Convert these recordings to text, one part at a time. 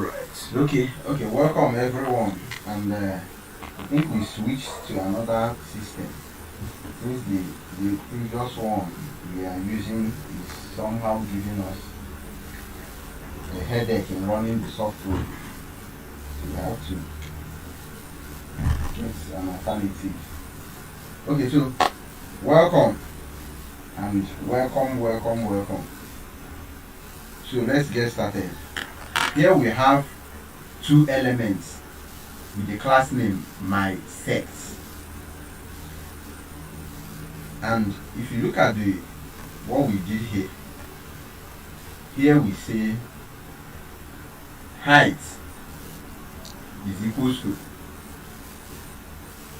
Okay, welcome everyone. And I think we switched to another system since the previous one we are using is somehow giving us a headache in running the software. So we have to get an alternative. Okay, so welcome and welcome. So let's get started. Here we have two elements with the class name my set. And if you look at what we did here we say height is equals to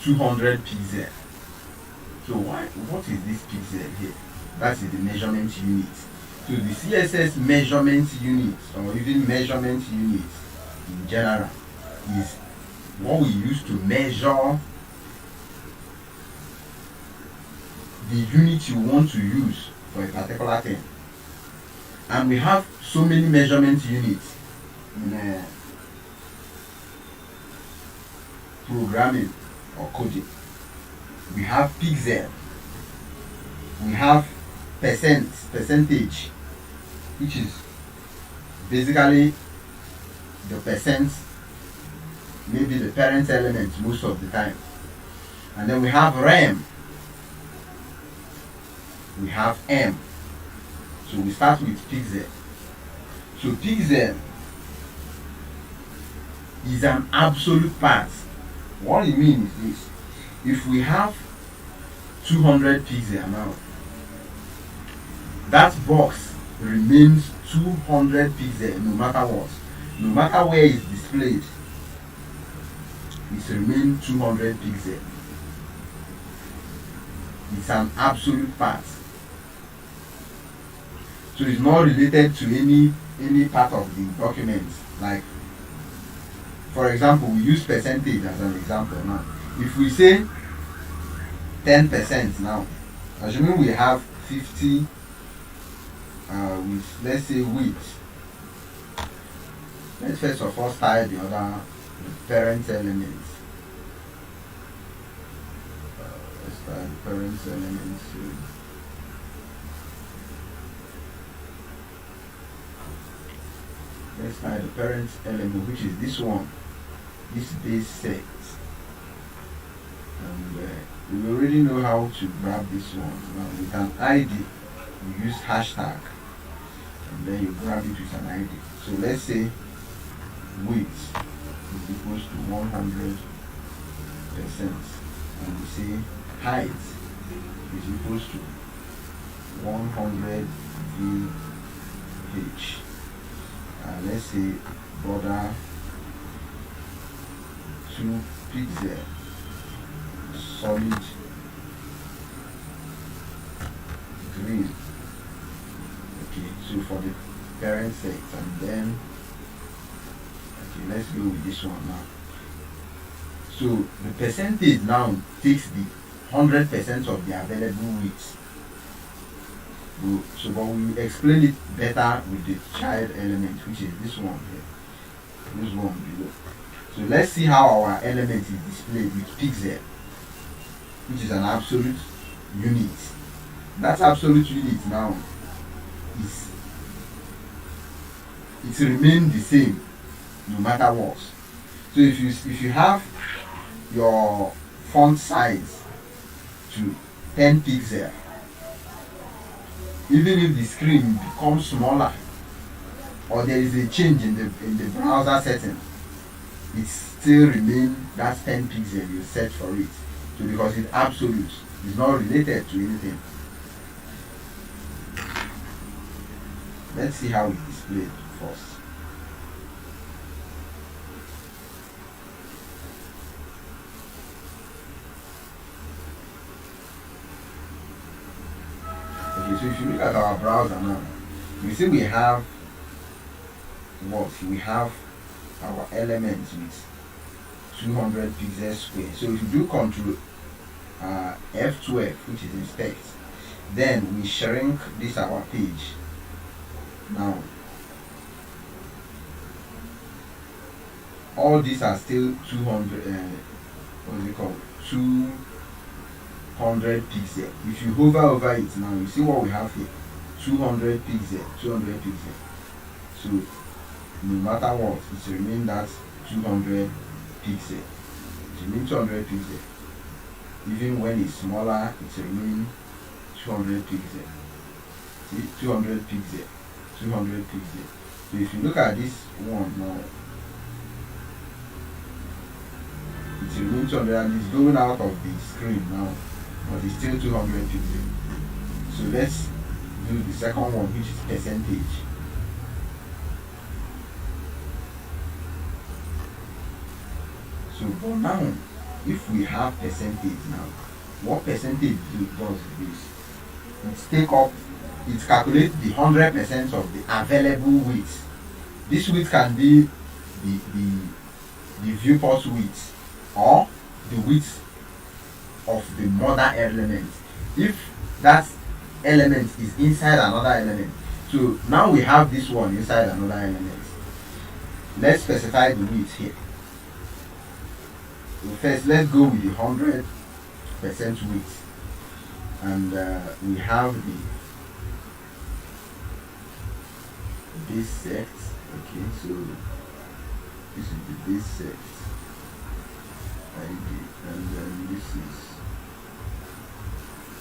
200 pixel. So what is this pixel here? That is the measurement unit. So the CSS measurement unit, or even measurement units in general, is what we use to measure the unit you want to use for a particular thing. And we have so many measurement units in programming or coding. We have pixel, we have percentage, which is basically the percent, maybe the parent element most of the time. And then we have rem, we have m. So we start with pixel. So pixel is an absolute part. What it means is this: if we have 200 pixel now, that box remains 200 pixel no matter what. No matter where it's displayed, it remains 200 pixel. It's an absolute part. So it's not related to any part of the document. Like, for example, we use percentage as an example now. If we say 10% now, assuming we have 50 with, let's say, width. Let's first of all style the parent elements. Let's style the parent elements. Let's style the parent element, which is this one, this base set. And we already know how to grab this one. Now with an ID, we use hashtag, and then you grab it with an ID. So let's say width is equals to 100%, and we say height is equals to 100 VH. Let's say border 2 pixel, solid green. Okay, so for the parent set, and then let's go with this one now. So the percentage now takes the 100% of the available width. So but we explain it better with the child element, which is this one here, this one below. So let's see how our element is displayed with pixel, which is an absolute unit. That absolute unit now it remains the same no matter what. So if you have your font size to 10 pixel, even if the screen becomes smaller or there is a change in the browser setting, it still remains that 10 pixel you set for it. So because it's absolute, it's not related to anything. Let's see how it's displayed first. Okay, so if you look at our browser now, you see we have what? We have our elements with 200 pixels square. So if you do Control F12, which is inspect, then we shrink this our page. Now all these are still 200, what is it called, 200 pixel. If you hover over it now, you see what we have here, 200 pixel, 200 pixel. So no matter what, it remains that 200 pixel. It remains 200 pixel. Even when it's smaller, it remains 200 pixel. See, 200 pixel, 200 pixel. So if you look at this one now, it remains 200 and it's going out of the screen now, but it's still 200 pixel. So let's do the second one, which is percentage. So for now, if we have percentage now, what percentage does this? It calculates the 100% of the available width. This width can be the viewport width or the width of the mother element, if that element is inside another element. So now we have this one inside another element. Let's specify the width here. So first, let's go with the 100% width, and we have the base set. Okay, so this is the base set ID, and then this is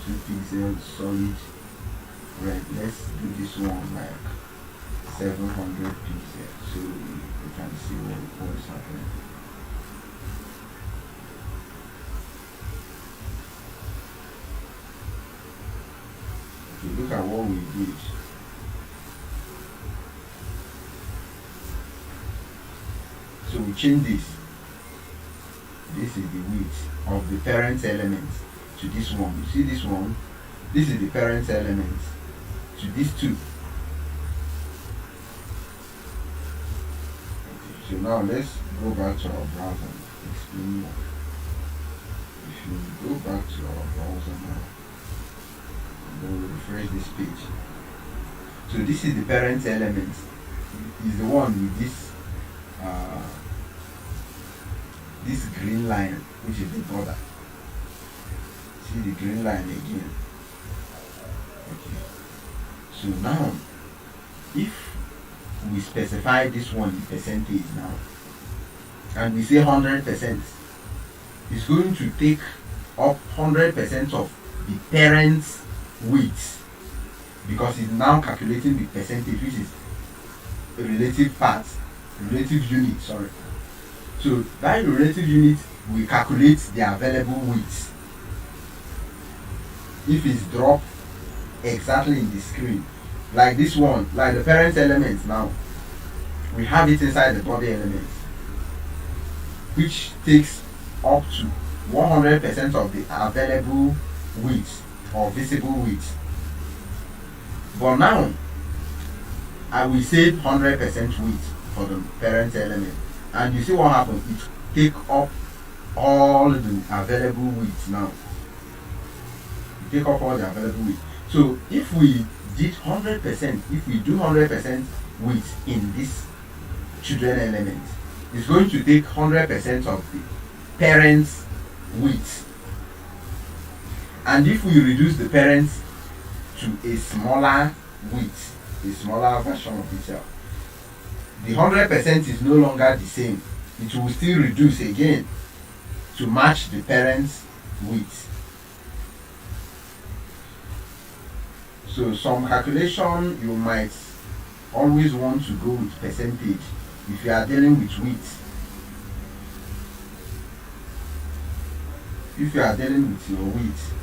2 pixels solid red. Let's do this one like 700 pixels, so we can see what is happening. Look at what we did. So we change this. This is the width of the parent element to this one. You see this one? This is the parent element to these two. Okay, so now let's go back to our browser and explain more. If you go back to our browser now, we'll refresh this page. So this is the parent element. Is the one with this green line, which is the border. See the green line again. Okay. So now, if we specify this one in percentage now, and we say 100%, it's going to take up 100% of the parent's width, because it's now calculating the percentage, which is a relative part, relative unit, sorry. So that relative unit will calculate the available width. If it's dropped exactly in the screen, like this one, like the parent element now, we have it inside the body element, which takes up to 100% of the available width or visible width. But now I will say 100% width for the parent element, and you see what happens, it take up all the available width now. It take up all the available width. So if we did 100%, if we do 100% width in this children element, it's going to take 100% of the parent's width. And if we reduce the parents to a smaller width, a smaller version of itself, the 100% is no longer the same. It will still reduce again to match the parent's width. So some calculation, you might always want to go with percentage if you are dealing with width. If you are dealing with your width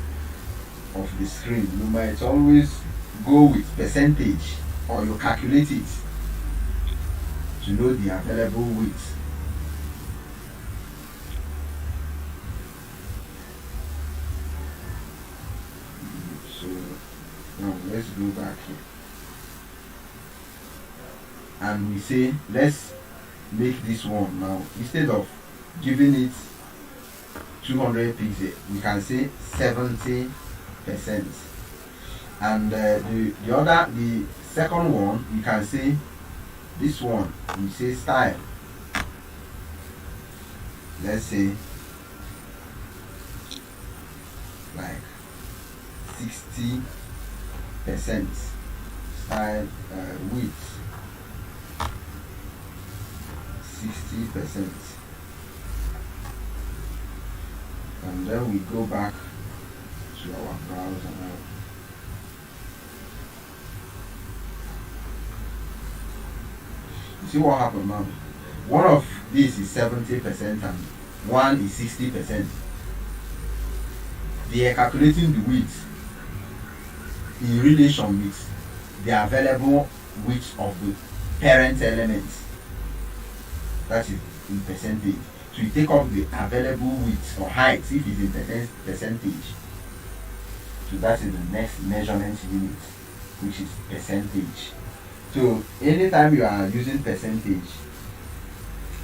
of the screen, you might always go with percentage, or you calculate it to know the available width. So now let's go back here, and we say let's make this one now, instead of giving it 200 pixels, we can say 70%. And the second one, we can say this one, we say style. let's say like 60% style width, 60%, and then we go back to our browser now. You see what happened now? One of these is 70% and one is 60%. They are calculating the width in relation with the available width of the parent elements. That is in percentage. So you take up the available width or height if it's in percentage. So that is the next measurement unit, which is percentage. So anytime you are using percentage,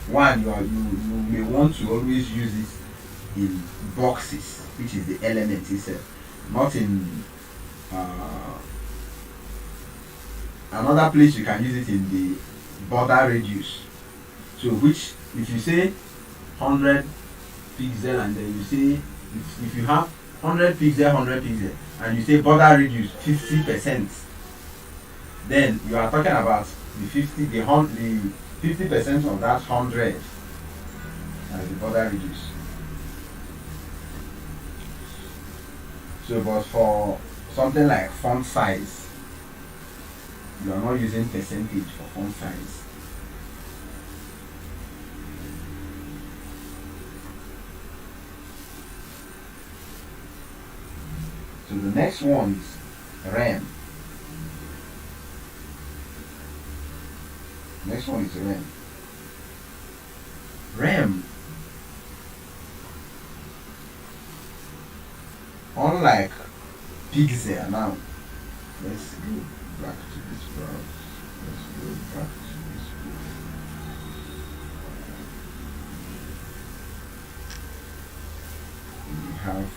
one, you may want to always use it in boxes, which is the element itself, not in another place. You can use it in the border radius. So which, if you say 100 pixel and then you say, if you have 100 pixel and you say border radius 50%, then you are talking about the 50% of that 100 as the border radius. So but for something like font size, you are not using percentage for font size. So the next one is rem. Next one is rem. Rem, unlike pixel now, let's go back to this browse. Let's go back to this browse. We have,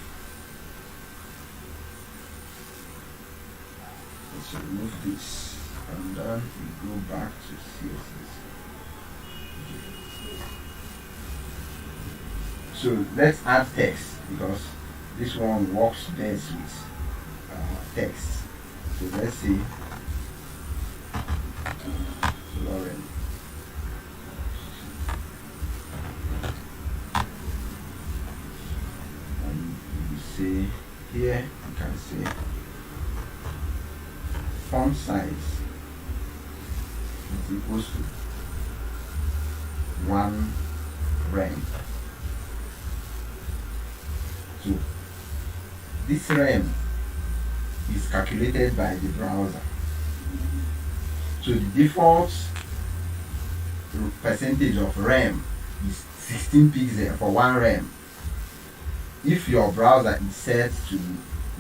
let's remove this and then we go back to CSS. So let's add text because this one works best with text. So let's see Lauren. And you see here, you can see font size is equals to 1 rem. So this rem is calculated by the browser. So the default percentage of rem is 16 pixels for 1 rem. If your browser is set to,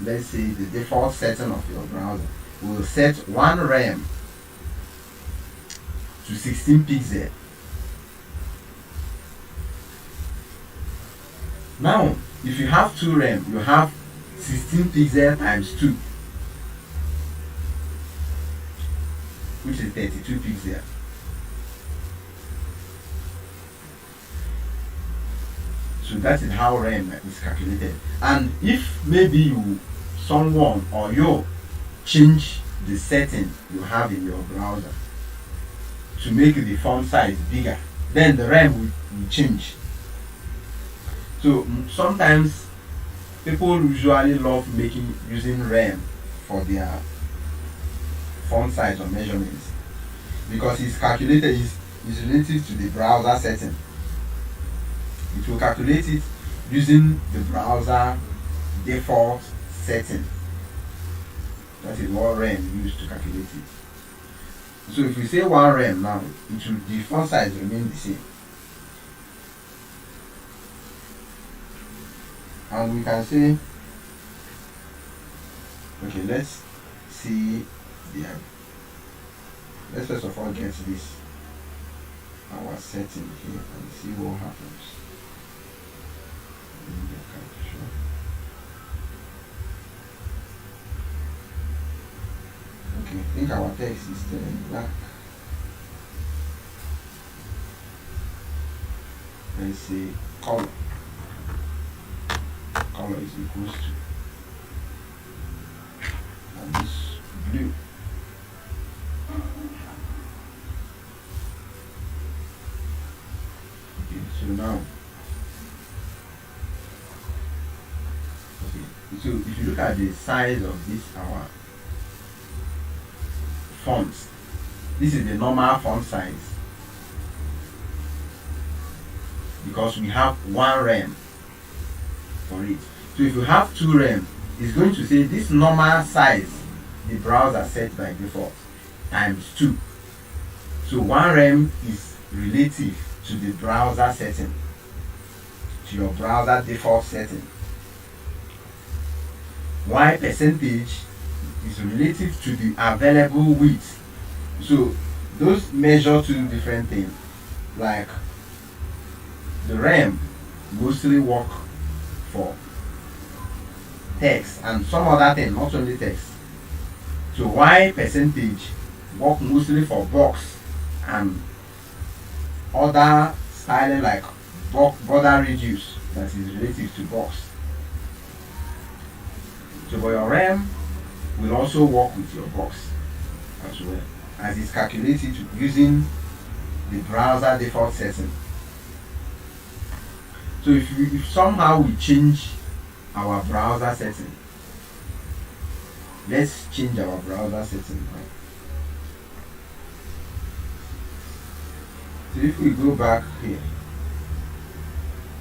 let's say the default setting of your browser will set 1 rem to 16 pixels. Now, if you have 2 rem, you have 16 pixels times 2, which is 32 pixels. So that is how rem is calculated. And if maybe someone or you change the setting you have in your browser to make the font size bigger, then the rem will change. So sometimes people usually love using rem for their font size or measurements because it's calculated, is related to the browser setting. It will calculate it using the browser default setting. That is what rem used to calculate it. So if we say 1 rem now, the font size remain the same. And we can say, okay, let's see let's first of all get this, our setting here, and see what happens. Okay, I think our text is still in black. let's say color is equals to, and this blue. Okay, so now, okay, so if you look at the size of this our fonts, this is the normal font size, because we have one rem for it. So if you have two rem, it's going to say this normal size the browser set by default times 2. So one rem is relative to the browser setting, to your browser default setting. Y percentage is relative to the available width. So those measure two different things. Like the rem mostly work for text and some other thing, not only text. So Y percentage work mostly for box and other styling like border radius that is relative to box. So for your rem will also work with your box as well, as it's calculated using the browser default setting. So if somehow we change our browser setting, let's change our browser setting. Right? So if we go back here,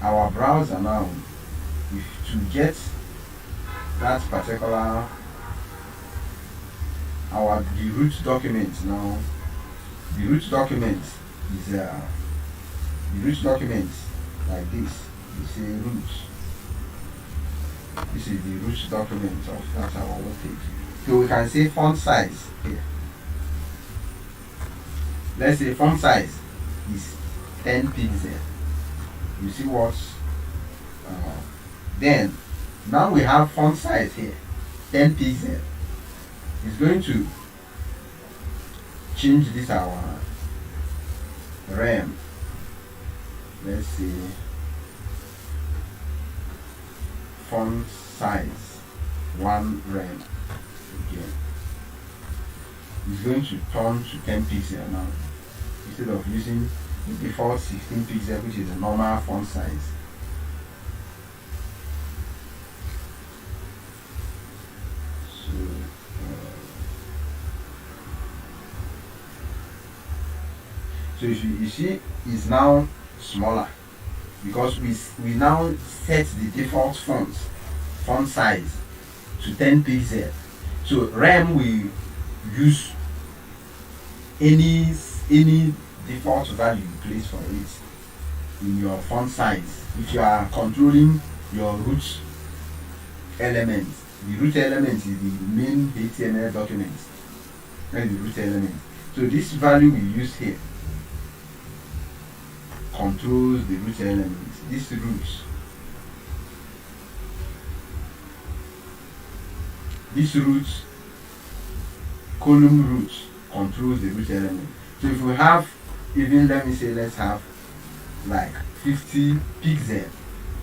our browser now, if to get that particular the root document now, the root document is like this. You say root. This is the root document of that our webpage. So we can say font size here. Let's say font size is 10 pixels. You see what? Then now we have font size here, 10 pixels. It's going to change this our rem. Let's see, font size 1 rem. Okay, it's going to turn to 10 pixels now, instead of using the default 16 pixels, which is the normal font size. So if you see, it's now smaller because we now set the default font size to 10 pixels. So rem we use any default value you place for it in your font size. If you are controlling your root element, the root element is the main HTML document. That is the root element. So this value we use here controls the root elements. This root column root controls the root element. So if we have, even let's have like 50 pixels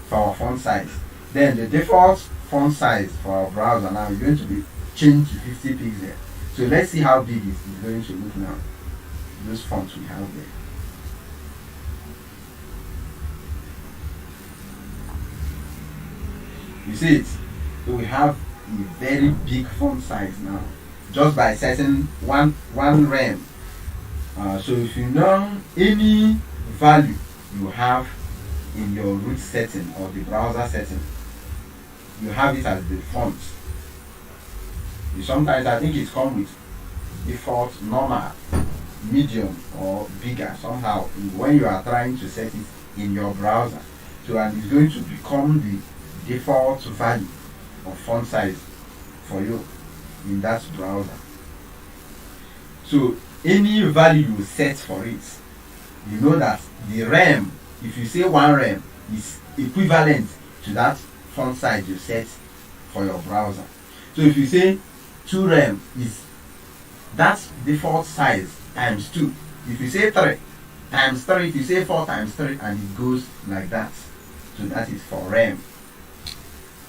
for our font size, then the default font size for our browser now is going to be changed to 50 pixels. So let's see how big it's going to look now. Those fonts we have there. You see it? So we have a very big font size now, just by setting one rem. So if you know any value you have in your root setting or the browser setting, you have it as the font. Sometimes I think it comes with default normal, medium, or bigger somehow when you are trying to set it in your browser. So and it's going to become the default value of font size for you in that browser. So any value you set for it, you know that the rem, if you say 1 rem, is equivalent to that font size you set for your browser. So if you say 2 rem is that default size times 2. If you say 3 times 3, if you say 4 times 3, and it goes like that. So that is for rem.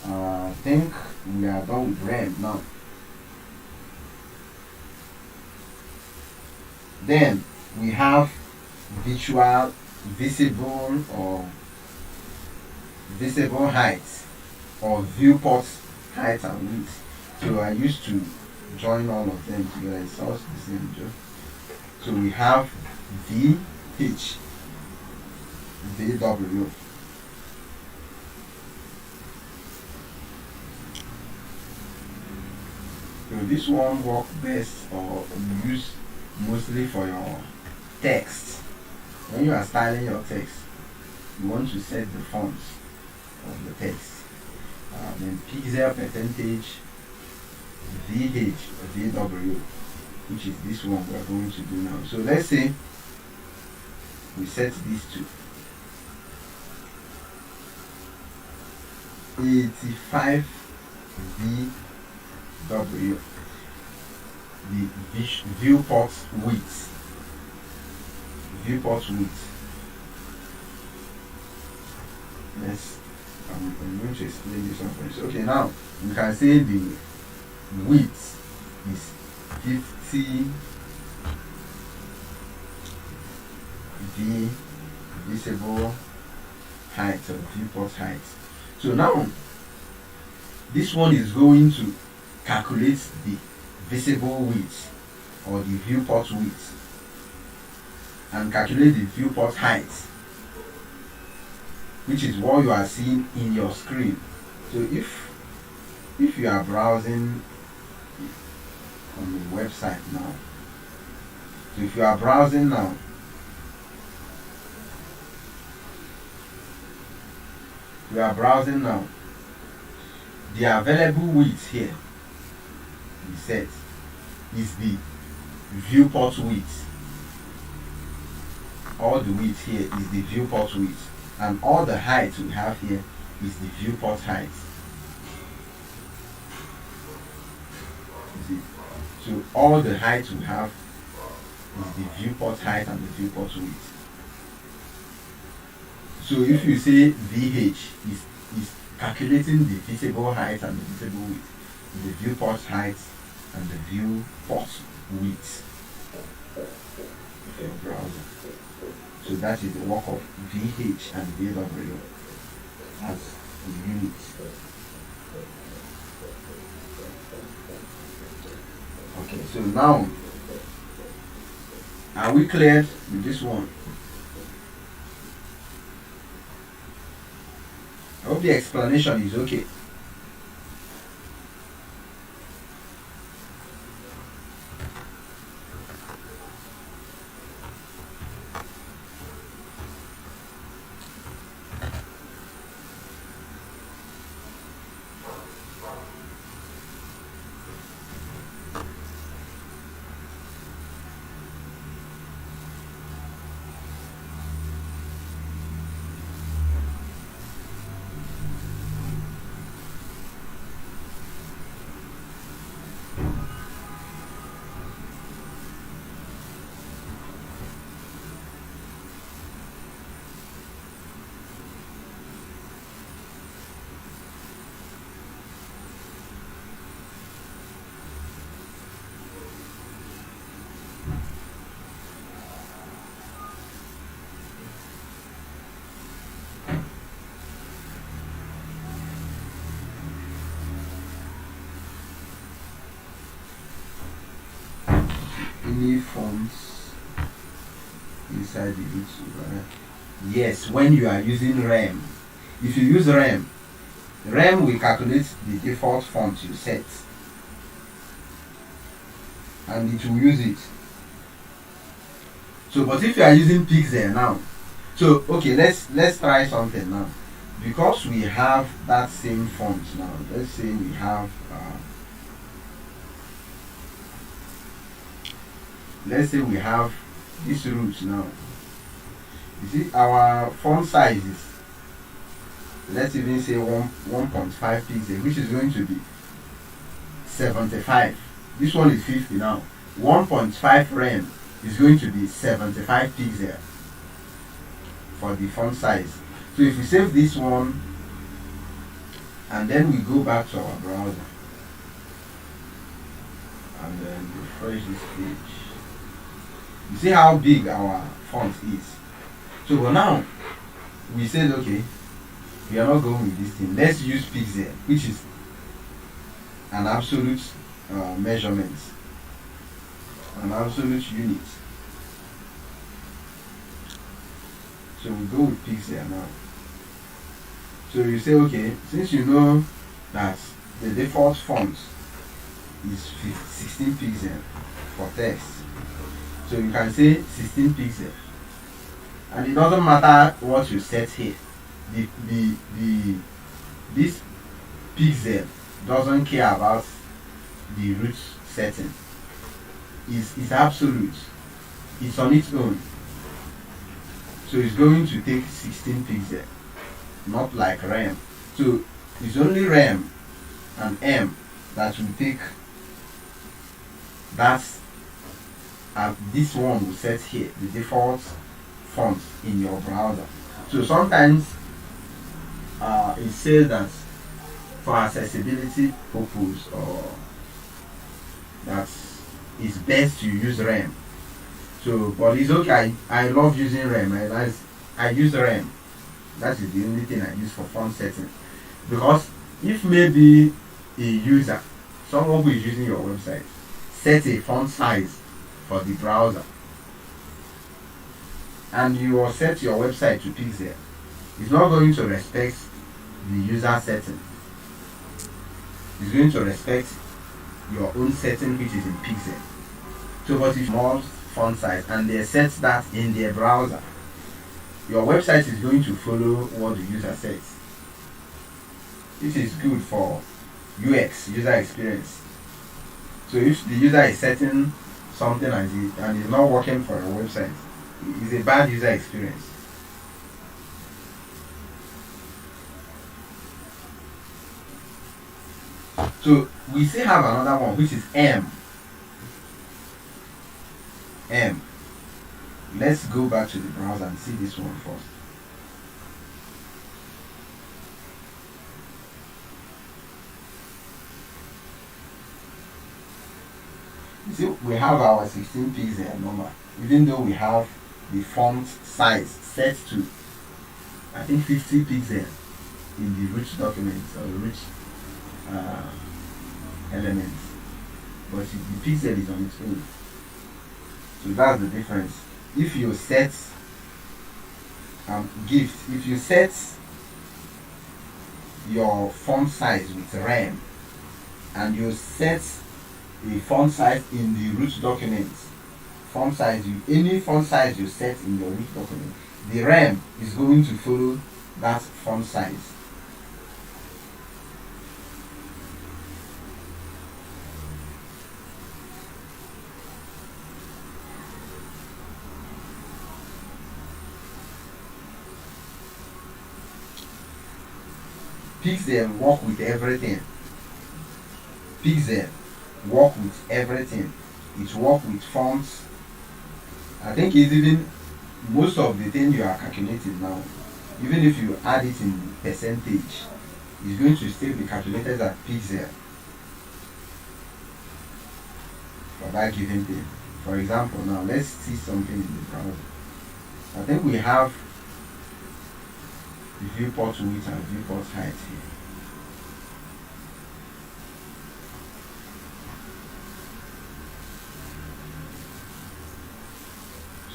I think we are done with rem now. Then we have visible or visible height, or viewport height and width. So I used to join all of them together. It's also the same job. So we have VH, VW. So this one works best, or use mostly for your text. When you are styling your text, you want to set the fonts of the text. Then pixel percentage, VH, VW, which is this one we are going to do now. So let's say we set these to 85 VW, the viewport width. Yes, I'm going to explain this one first. Okay, now we can say the width is 50 V visible height, or viewport height. So now this one is going to calculate the visible width, or the viewport width, and calculate the viewport height, which is what you are seeing in your screen. So if you are browsing on the website now, so if you are browsing now, the available width here is set is the viewport width. All the width here is the viewport width, and all the height we have here is the viewport height. You see? So all the height we have is the viewport height and the viewport width. So if you say VH is calculating the visible height and the visible width, the viewport height and the viewport width of your browser. So that is the work of VH and VW as units. Okay, so now are we clear with this one? I hope the explanation is okay. Any fonts inside the YouTube? Yes, when you are using rem. If you use rem will calculate the default font you set, and it will use it. So but if you are using pixel now, so okay, let's try something now. Because we have that same font now, let's say we have this root now. You see our font size is, let's even say 1.5 pixel, which is going to be 75. This one is 50 now. 1.5 rem is going to be 75 pixel. for the font size. So if we save this one and then we go back to our browser and then refresh this page, you see how big our font is. So for now we said, okay, we are not going with this thing, let's use pixel, which is an absolute measurement, an absolute unit. So we go with pixel now. So you say, okay, since you know that the default font is 16 pixel for text, so you can say 16 pixel, and it doesn't matter what you set here. This pixel doesn't care about the root setting. It's absolute. It's on its own. So it's going to take 16 pixel, not like RAM. So it's only RAM and M that will take that, and this one will set here the default font in your browser. So sometimes it says that for accessibility purpose, or that it's best to use RAM. So, but it's okay. I love using RAM. I use RAM. That is the only thing I use for font setting. Because if maybe a user, someone who is using your website, set a font size for the browser, and you will set your website to pixel, it's not going to respect the user setting. It's going to respect your own setting, which is in pixel. So, but if more font size and they set that in their browser, your website is going to follow what the user sets. This is good for UX, user experience. So if the user is setting something and it's not working for a website, it's a bad user experience. So we still have another one, which is M. Let's go back to the browser and see this one first. You see, we have our 16 pixel number, even though we have the font size set to, I think, 50 pixel in the root documents or the root elements, but the pixel is on its own. So that's the difference. If you set if you set your font size with RAM and you set the font size in the root documents, any font size you set in your root document, the RAM is going to follow that font size. Pixel work with everything. Pixel work with everything. It work with fonts. I think it's even most of the thing you are calculating now, even if you add it in percentage, it's going to still be calculated as pixel for that given thing. For example, now let's see something in the browser. I think we have the viewport width and viewport height here.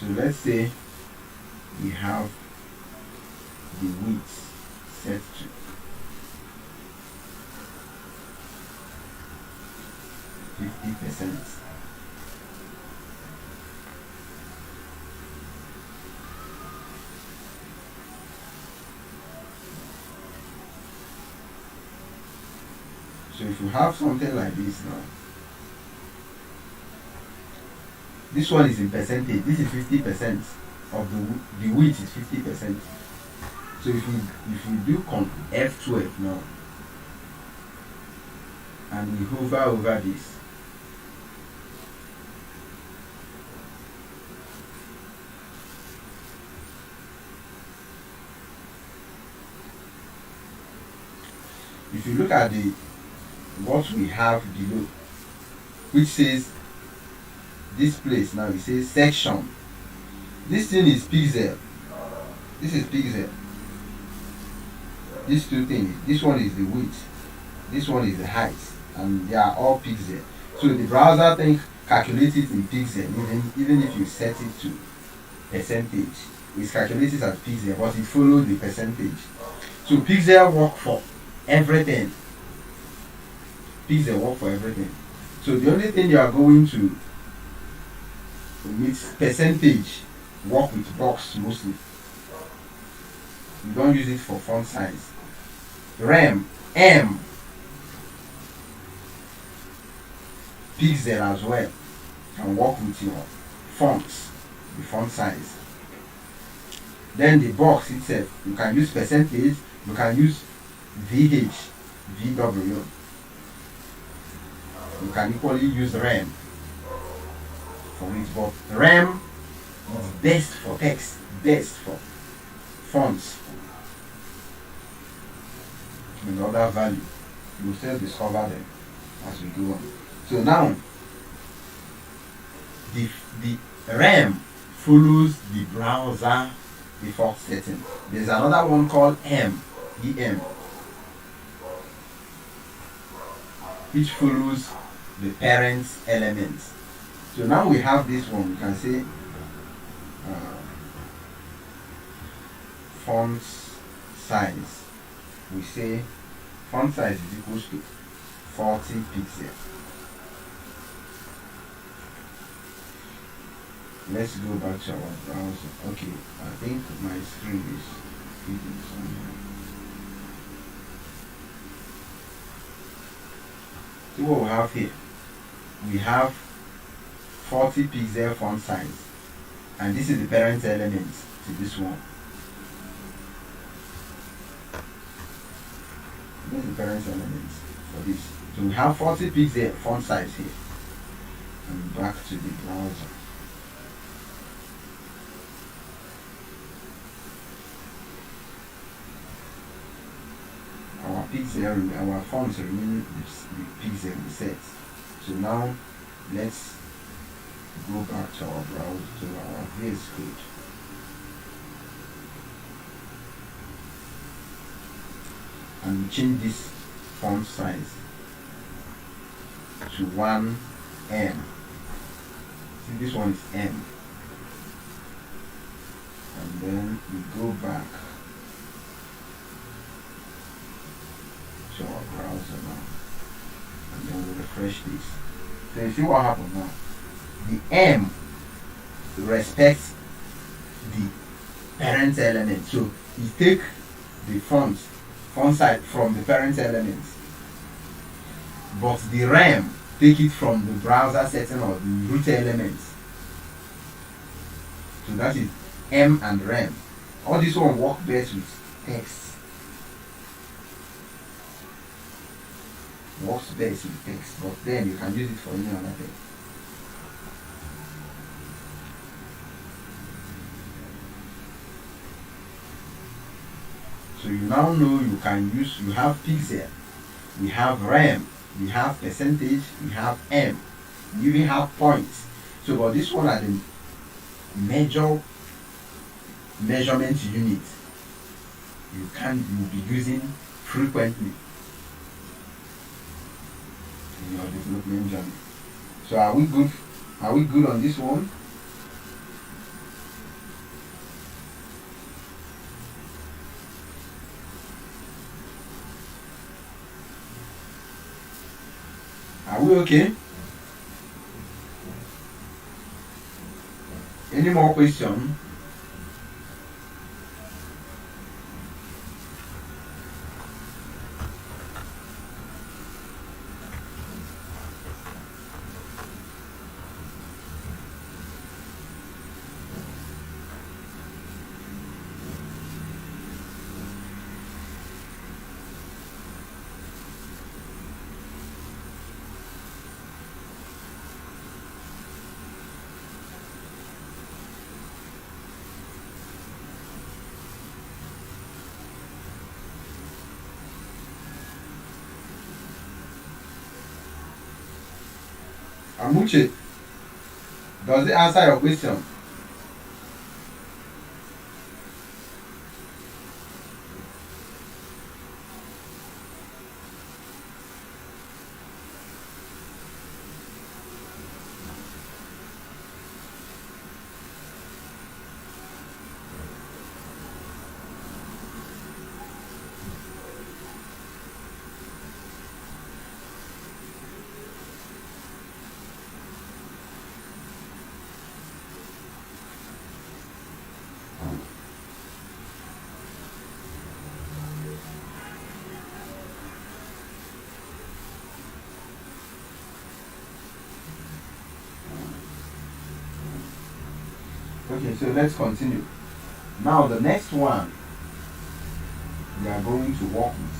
So let's say we have the width set to 50%. So if you have something like this now, this one is in percentage. This is 50% of the width is 50%. So if you do F12 now and we hover over this, if you look at the what we have below, which says this place now, it says section. This thing is pixel. This is pixel. These two things. This one is the width. This one is the height, and they are all pixel. So the browser thing calculates it in pixel, even if you set it to percentage. It's calculated as pixel, but it follows the percentage. So pixel work for everything. Pixel work for everything. So the only thing you are going to with percentage work with box mostly. You don't use it for font size. Rem, M, pixel as well, can work with your fonts, the font size. Then the box itself, you can use percentage, you can use VH, VW. You can equally use rem for it, but rem is best for text, best for fonts and other value. You will still discover them as we go on. So now the rem follows the browser default setting. There's another one called EM, which follows the parent elements. So now we have this one. We can say font size. We say font size is equals to 40 pixels. Let's go back to our browser. Okay, I think my screen is hidden somewhere. See what we have here. We have 40 pixel font size, and this is the parent element to this one. This is the parent element for this. So we have 40 pixel font size here. And back to the browser. Our pixel, our fonts remain the pixel set. So now let's go back to our browser, to our VS Code. And change this font size to 1M. See, this one is M. And then we go back to our browser now. And then we refresh this. So you see what happened now? The M respects the parent element. So you take the font size from the parent element, but the rem take it from the browser setting or the root elements. So that is M and rem. All this one work best with text. Works best with text, but then you can use it for any other thing. So you now know you can use, you have pixel, we have rem, we have percentage, we have M, you even have points. So but this one are the measurement unit you'll be using frequently in your development journey. So are we good? Are we good on this one? Are we okay? Any more questions? Amuche, does it answer your question? Okay, so let's continue. Now the next one we are going to work with.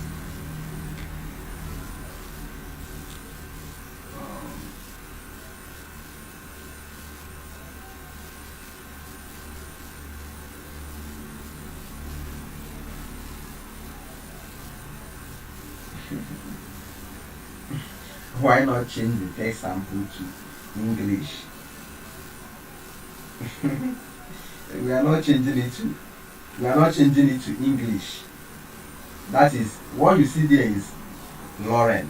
Why not change the text sample to English? we are not changing it to English. That is what you see there is Lorem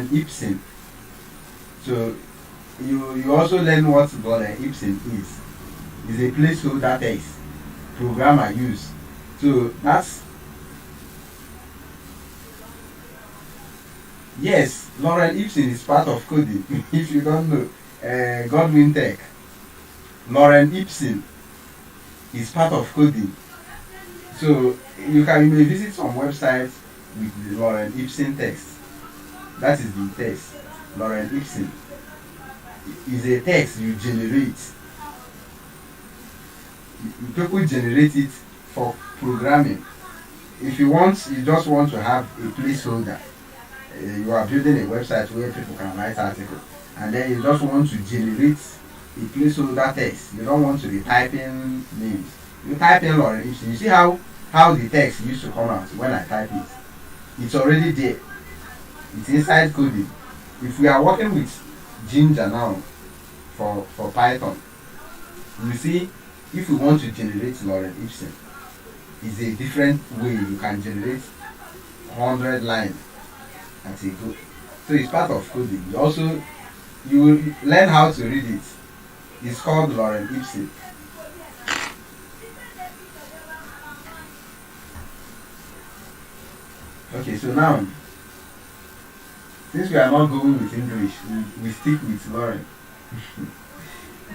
Ipsum. So you also learn what Lorem Ipsum is. It's a placeholder text programmer use. So that's yes, Lorem Ipsum is part of coding. If you don't know, Godwin Tech, Lorem Ipsum is part of coding. So you may visit some websites with the Lorem Ipsum text. That is the text. Lorem Ipsum is a text you generate. People generate it for programming. If you just want to have a placeholder. You are building a website where people can write articles, and then you just want to generate a placeholder text. You don't want to be typing names. You type in Lorem Ipsum. You see how the text used to come out when I type it. It's already there. It's inside coding. If we are working with Ginger now for Python, you see if we want to generate Lorem Ipsum, it's a different way. You can generate 100 lines as a go. So it's part of coding. You will learn how to read it. It's called Lorem Ipsum. Okay, so now since we are not going with English, we stick with Lorem.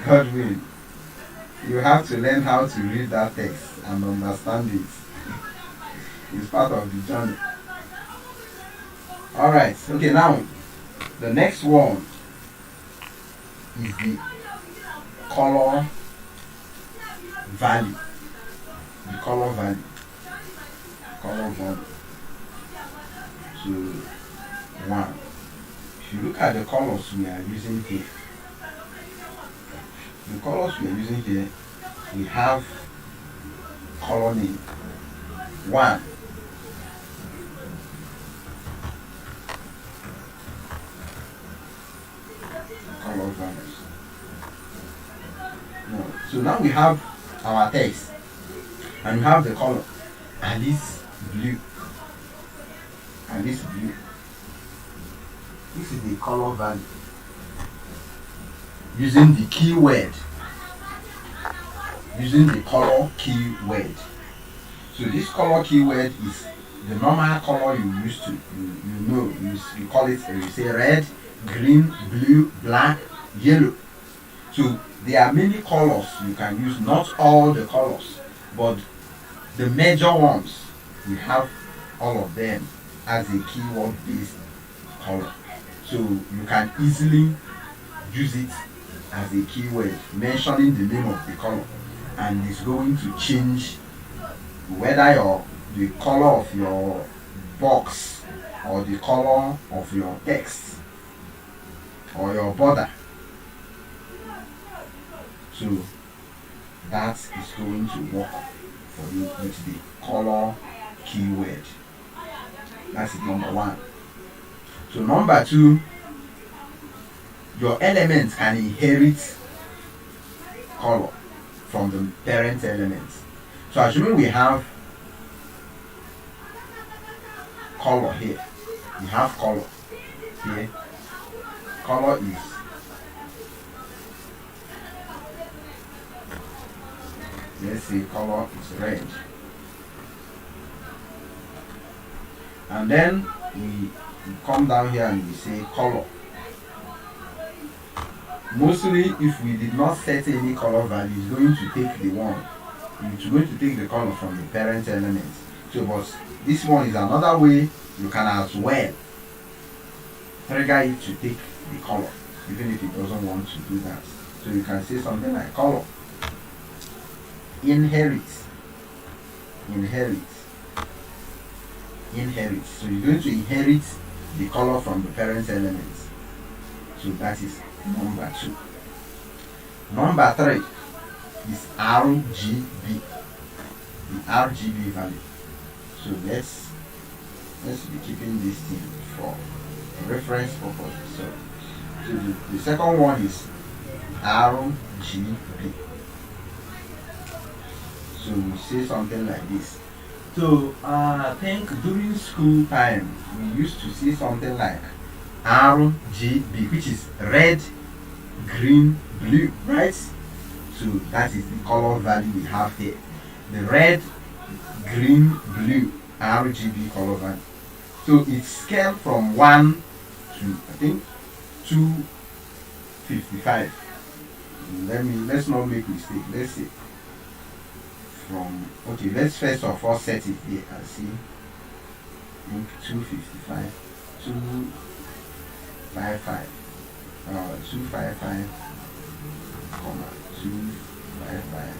Godwin, you have to learn how to read that text and understand it. It's part of the journey. Alright, okay, now the next one is the color value. The color value. So one. If you look at the colors we are using here, we have color name. One. Color values. No. So now we have our text and we have the color, and this blue. This is the color value using the keyword, using the color keyword. So this color keyword is the normal color you used to, you call it, you say red, green, blue, black, yellow. So there are many colors you can use, not all the colors, but the major ones, we have all of them as a keyword based color. So you can easily use it as a keyword, mentioning the name of the color, and it's going to change whether the color of your box or the color of your text or your border. So that is going to work for you with the color keyword. That's number one. So number two, your elements can inherit color from the parent elements. So assuming we have color here, we have color here, color is let's say color is red, and then we come down here and we say color. Mostly if we did not set any color value, it's going to take the one, it's going to take the color from the parent elements. So but this one is another way you can as well trigger it to take the color, even if it doesn't want to do that. So you can say something like color inherits. So you're going to inherit the color from the parent elements. So that is number 2. Number 3 is RGB, the RGB value. So let's be keeping this thing for reference purposes. So the second one is RGB. So we say something like this. So I think during school time we used to see something like RGB, which is red, green, blue, right? So that is the color value we have here. The red, green, blue RGB color value. So it's scaled from 1 to I think 255. Let's not make mistake. Let's see. Okay, let's first of all set it here and see. I think 255, 255, 255, comma 255,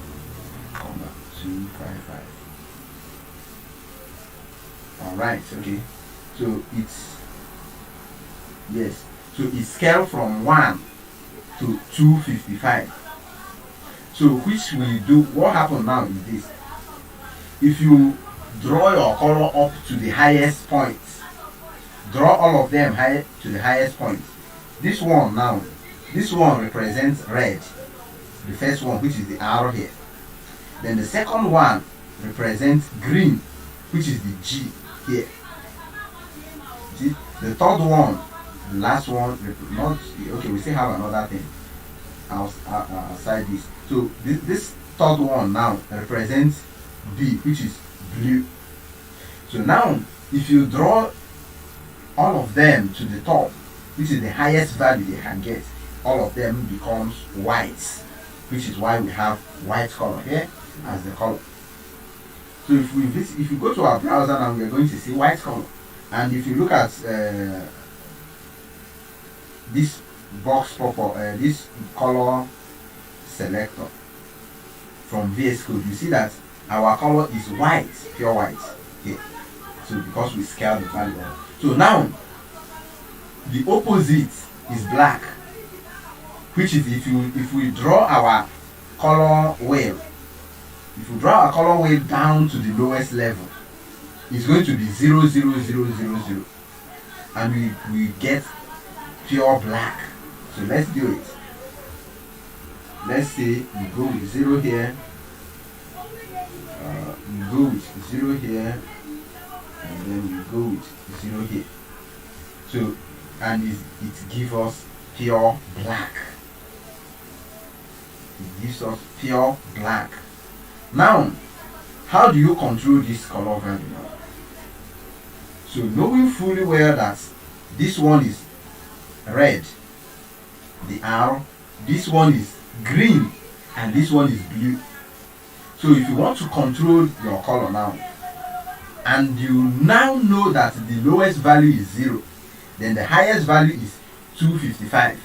comma 255. All right, okay. So it's yes. So it's scaled from 1 to 255. So which we do, what happens now is this. If you draw your color up to the highest point, draw all of them high to the highest point. This one represents red, the first one, which is the arrow here. Then the second one represents green, which is the G here. See, the third one, the last one, not okay. We still have another thing outside this. So this third one now represents B, which is blue. So now if you draw all of them to the top, which is the highest value they can get, all of them becomes white, which is why we have white color here as the color. So if you go to our browser now, we are going to see white color. And if you look at this box purple, this color selector from VS Code, you see that our color is white, pure white here. So because we scale the value down. So now the opposite is black, which is if we draw our color wheel, if we draw our color wheel down to the lowest level, it's going to be 0, 0, 0, 0, 0, and we get pure black. So let's do it. Let's say we go with 0 here, we go with 0 here, and then we go with 0 here. So, and it gives us pure black. It gives us pure black. Now, how do you control this color value now? So knowing fully well that this one is red, the R, this one is green, and this one is blue. So if you want to control your color now, and you now know that the lowest value is 0, then the highest value is 255.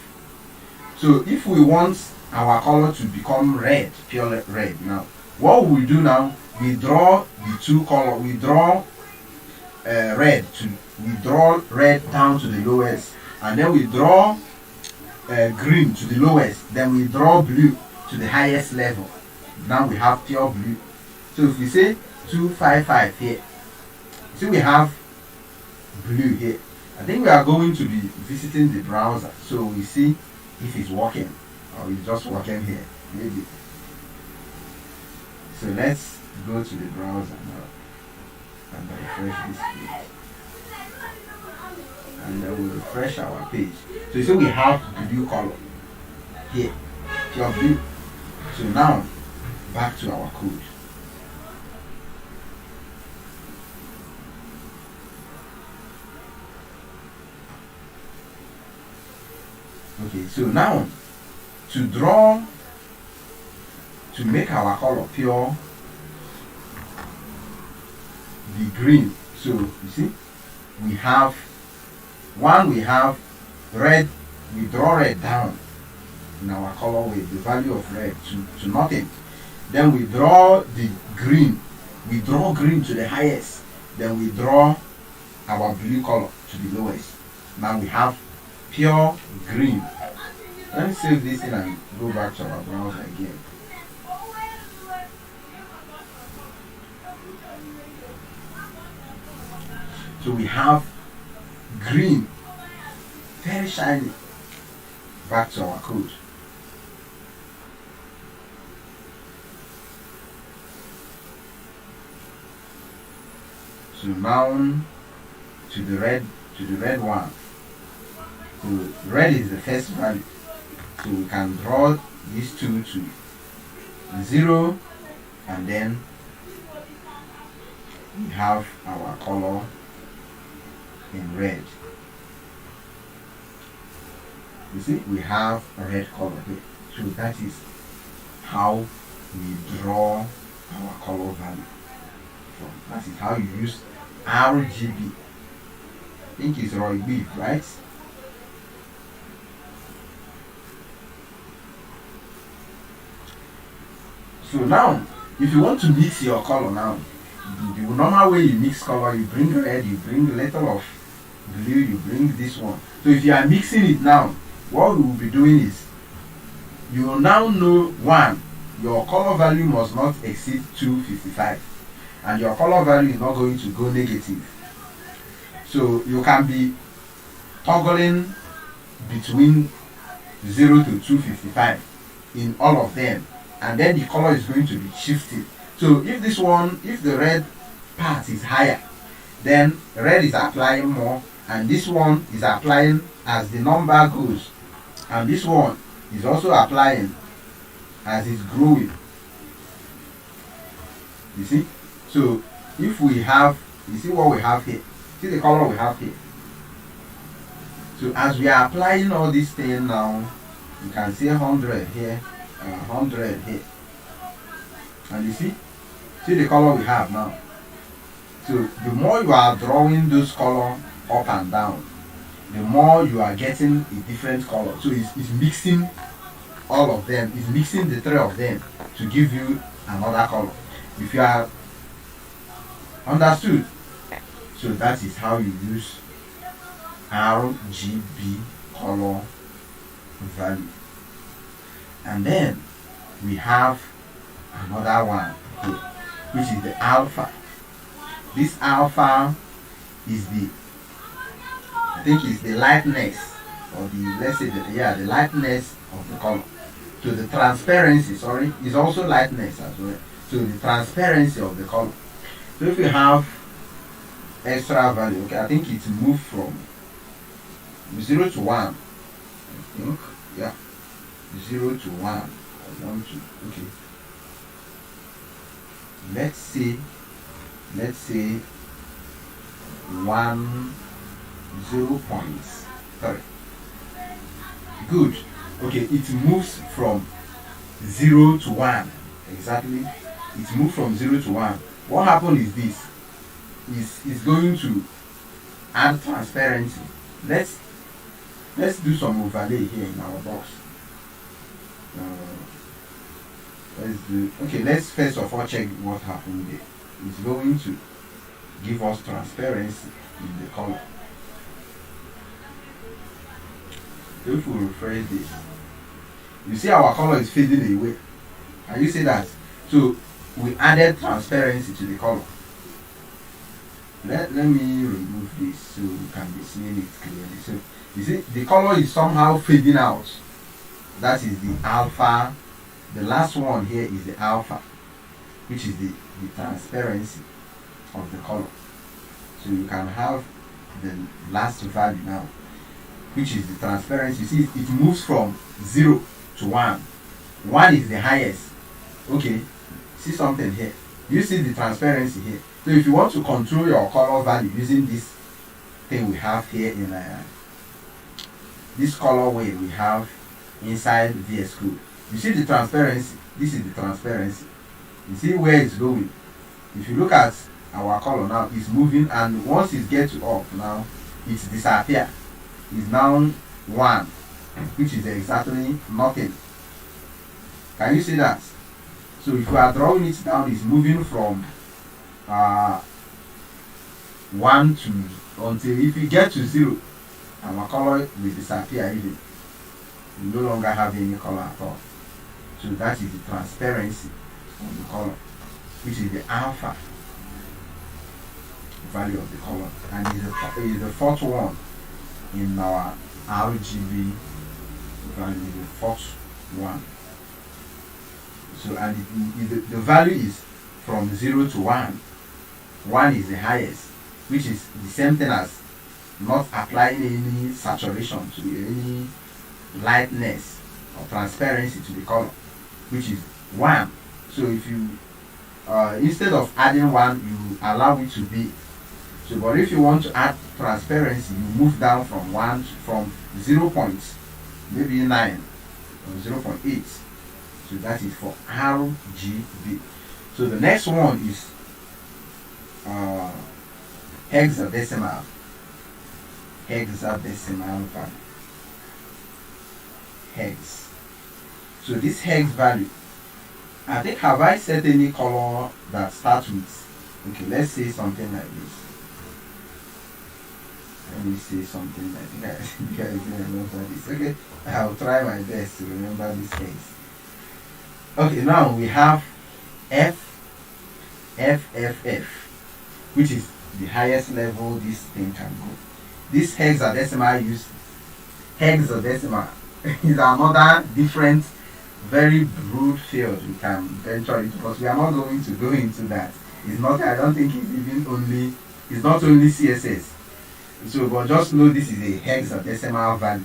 So if we want our color to become red, pure red now, what we do now, we draw the two color, we draw red down to the lowest, and then we draw green to the lowest, then we draw blue to the highest level. Now we have pure blue. So if we say 255 here, see we have blue here. I think we are going to be visiting the browser, so we see if it's working or it's just working here, maybe. So let's go to the browser now and refresh this page. And then we'll refresh our page. So you see we have blue color here, pure blue. So now back to our code. Okay, so now to make our color pure, the green. So you see we have red. We draw red down in our color with the value of red to nothing. Then we draw the green. We draw green to the highest. Then we draw our blue color to the lowest. Now we have pure green. Let me save this in and go back to our browser again. So we have green, very shiny. Back to our code. So now to the red one. So red is the first value. So we can draw these two to 0, and then we have our color in red. You see, we have a red color here. So that is how we draw our color value. So that is how you use RGB. I think it's Roy B, right? So now, if you want to mix your color now, the normal way you mix color, you bring red, you bring a little of blue, you bring this one. So if you are mixing it now, what we will be doing is, you will now know, one, your color value must not exceed 255, and your color value is not going to go negative. So you can be toggling between 0 to 255 in all of them, and then the color is going to be shifted. So if the red part is higher, then red is applying more, and this one is applying as the number goes, and this one is also applying as it's growing. You see? So if we have, you see what we have here? See the color we have here? So as we are applying all these things now, you can see 100 here, 100 here. And you see the color we have now. So the more you are drawing those colors up and down, the more you are getting a different color. So it's mixing all of them, it's mixing the three of them to give you another color. If you are understood, so that is how you use RGB color value. And then we have another one here, which is the alpha. This alpha is the, I think it's the lightness, or the, let's say the lightness of the color. So the transparency, is also lightness as well. So the transparency of the color. So if we have extra value, okay, I think it's moved from 0 to 1. I think, yeah, 0 to 1. I want to, okay. Let's say 0.3. Good. Okay, it moves from 0 to 1. Exactly. It moved from 0 to 1. What happened is this. Is going to add transparency. Let's do some overlay here in our box. Let's first of all check what happened there. It's going to give us transparency in the color. If we refresh this, you see our color is fading away. Can you see that? So we added transparency to the color. Let me remove this so we can be seeing it clearly. So you see the color is somehow fading out. that is the alpha. The last one here is the alpha, which is the transparency of the color. So you can have the last value now, which is the transparency. You see, it moves from 0 to 1. 1 is the highest. Okay, see something here. You see the transparency here. So if you want to control your color value using this thing we have here in this colorway we have inside VS Code, you see the transparency. This is the transparency. You see where it's going. If you look at our color now, it's moving, and once it gets to off now, it disappears. It's now 1, which is exactly nothing. Can you see that? So if you are drawing it down, it's moving from 1 to, until if you get to 0, our color will disappear even. You no longer have any color at all. So that is the transparency of the color, which is the alpha value of the color, and is the fourth one in our RGB value, the fourth one. So, and the value is from 0 to 1. 1 is the highest, which is the same thing as not applying any saturation to any lightness or transparency to the color, which is 1. So if you instead of adding 1, you allow it to be. So, but if you want to add transparency, you move down from 1 from 0 points, maybe 9 or 0.8. So that is for RGB. So the next one is hexadecimal. Hexadecimal value. Hex. So this hex value, I think, have I set any color that starts with, okay, let's say something like this. Let me say something like that. You guys remember this. Okay, I'll try my best to remember this hex. Okay, now we have F, which is the highest level this thing can go. This hexadecimal hexadecimal is another different, very broad field we can venture into, because we are not going to go into that. It's not, I don't think it's even only, it's not only CSS. So, but just know this is a hexadecimal value.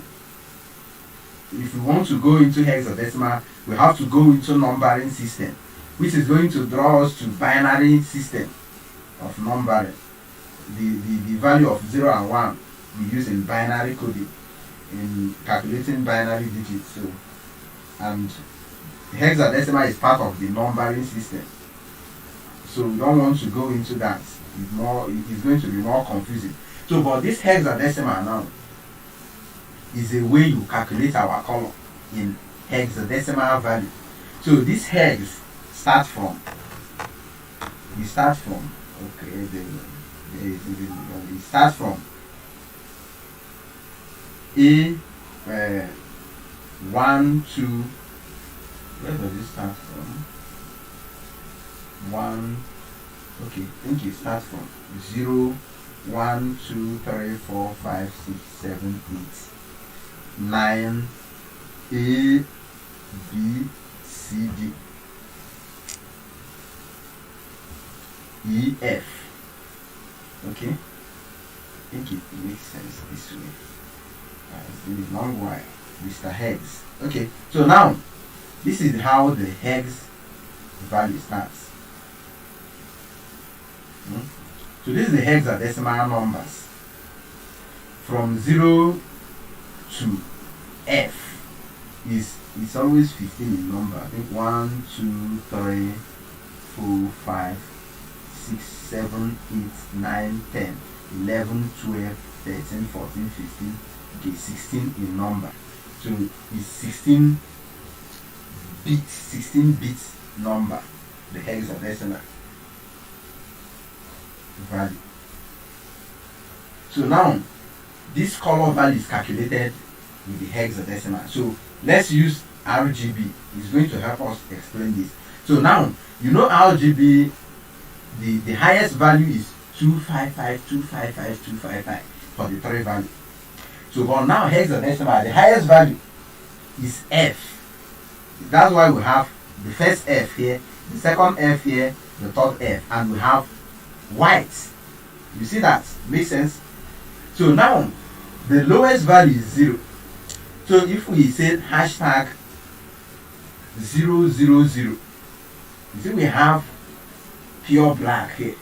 If we want to go into hexadecimal, we have to go into numbering system, which is going to draw us to binary system of numbering. The value of 0 and 1 we use in binary coding, in calculating binary digits. So, and hexadecimal is part of the numbering system. So we don't want to go into that. It is going to be more confusing. So, but this hexadecimal now is a way you calculate our color in hexadecimal value. So this hex starts from, it starts from 1, 2, where does it start from? 1, okay, I think it starts from 0, 1, 2, 3, 4, 5, 6, 7, 8, 9, A, B, C, D, E, F. Okay, I think it makes sense this way. It's been a long while, Mr. Hex. Okay, so now this is how the hex value starts. So this is the hexadecimal numbers from 0 to F. It's always 15 in number. I think 1, 2, 3, 4, 5, 6, 7, 8, 9, 10, 11, 12, 13, 14, 15, okay, 16 in number. So it's 16 bits number, the hexadecimal value. So now this color value is calculated with the hexadecimal. So let's use RGB. It's going to help us explain this. So now you know RGB, the highest value is 255, 255, 255 for the 3 value. So but now hexadecimal, the highest value is F. That's why we have the first F here, the second F here, the third F, and we have white. You see that? Makes sense? So now the lowest value is 0. So if we say hashtag 000, you see we have pure black here.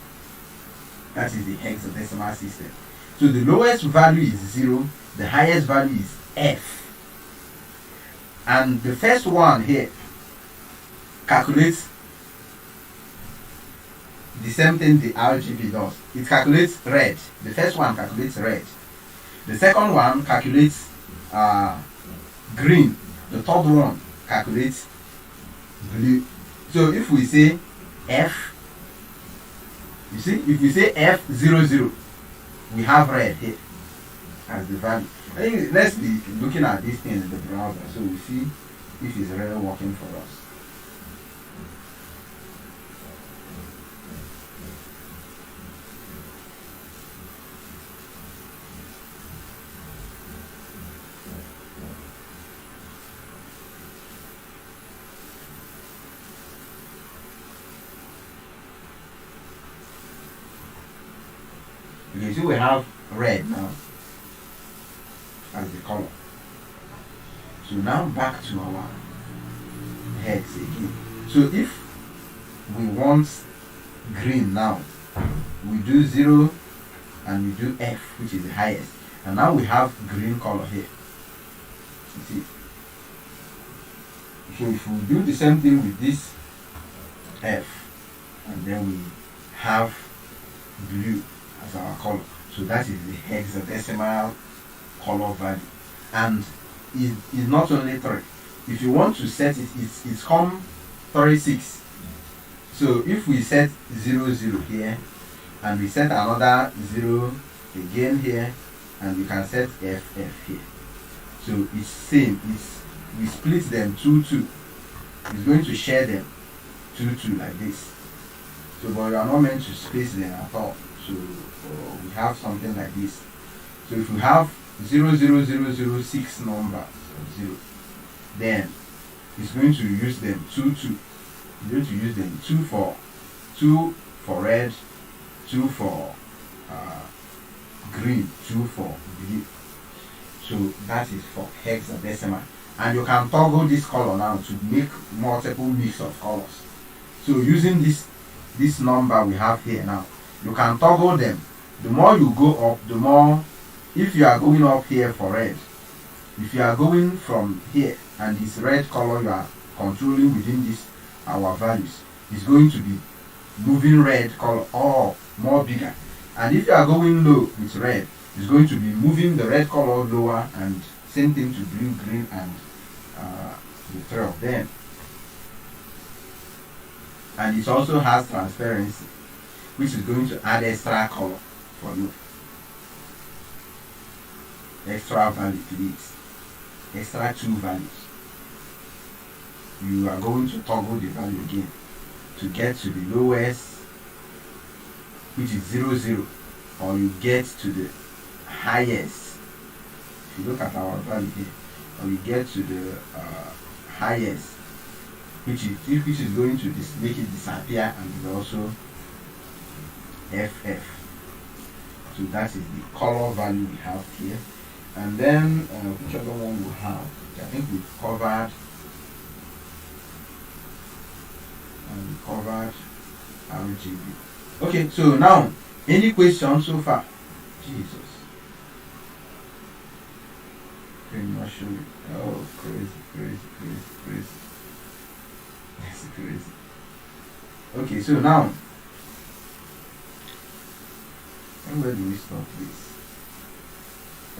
That is the hexadecimal system. So the lowest value is 0, the highest value is F. And the first one here calculates the same thing the RGB does. It calculates red. The first one calculates red. The second one calculates green. The third one calculates blue. So if we say F, you see, if we say F00, we have red here as the value. I think let's be looking at these things in the browser so we see if it's really working for us. Okay, so we have red now as the color. So now back to our heads again. So if we want green now, we do 0 and we do F, which is the highest. And now we have green color here. You see? So if we do the same thing with this F, and then we have blue as our color. So that is the hexadecimal color value. And it's not only 3. If you want to set it, it's come 36. So if we set 00 here, and we set another 0 again here, and we can set FF here. So it's same. We split them 2, 2. It's going to share them 2, 2 like this. So but you are not meant to space them at all. So we have something like this. So if we have 00006 numbers of 0, then it's going to use them 2, 2. It's going to use them 2 for red, 2 for green, 2 for blue. So that is for hexadecimal. And you can toggle this color now to make multiple mix of colors. So using this number we have here now, you can toggle them. The more you go up, the more, if you are going up here for red, if you are going from here and this red color you are controlling within this our values, is going to be moving red color or more bigger. And if you are going low with red, it's going to be moving the red color lower, and same thing to blue, green, and the 3 of them. And it also has transparency, which is going to add extra color for you, extra value to it, extra 2 values. You are going to toggle the value again to get to the lowest, which is 00, or you get to the highest. If you look at our value here, or you get to the highest, which is going to make it disappear, and is also FF. So that is the color value we have here. And then which other one we have? I think we've covered RGB. Okay, so now any questions so far? Jesus. Pretty much show you. Oh, crazy. That's crazy. Okay, so now, and where do we stop this?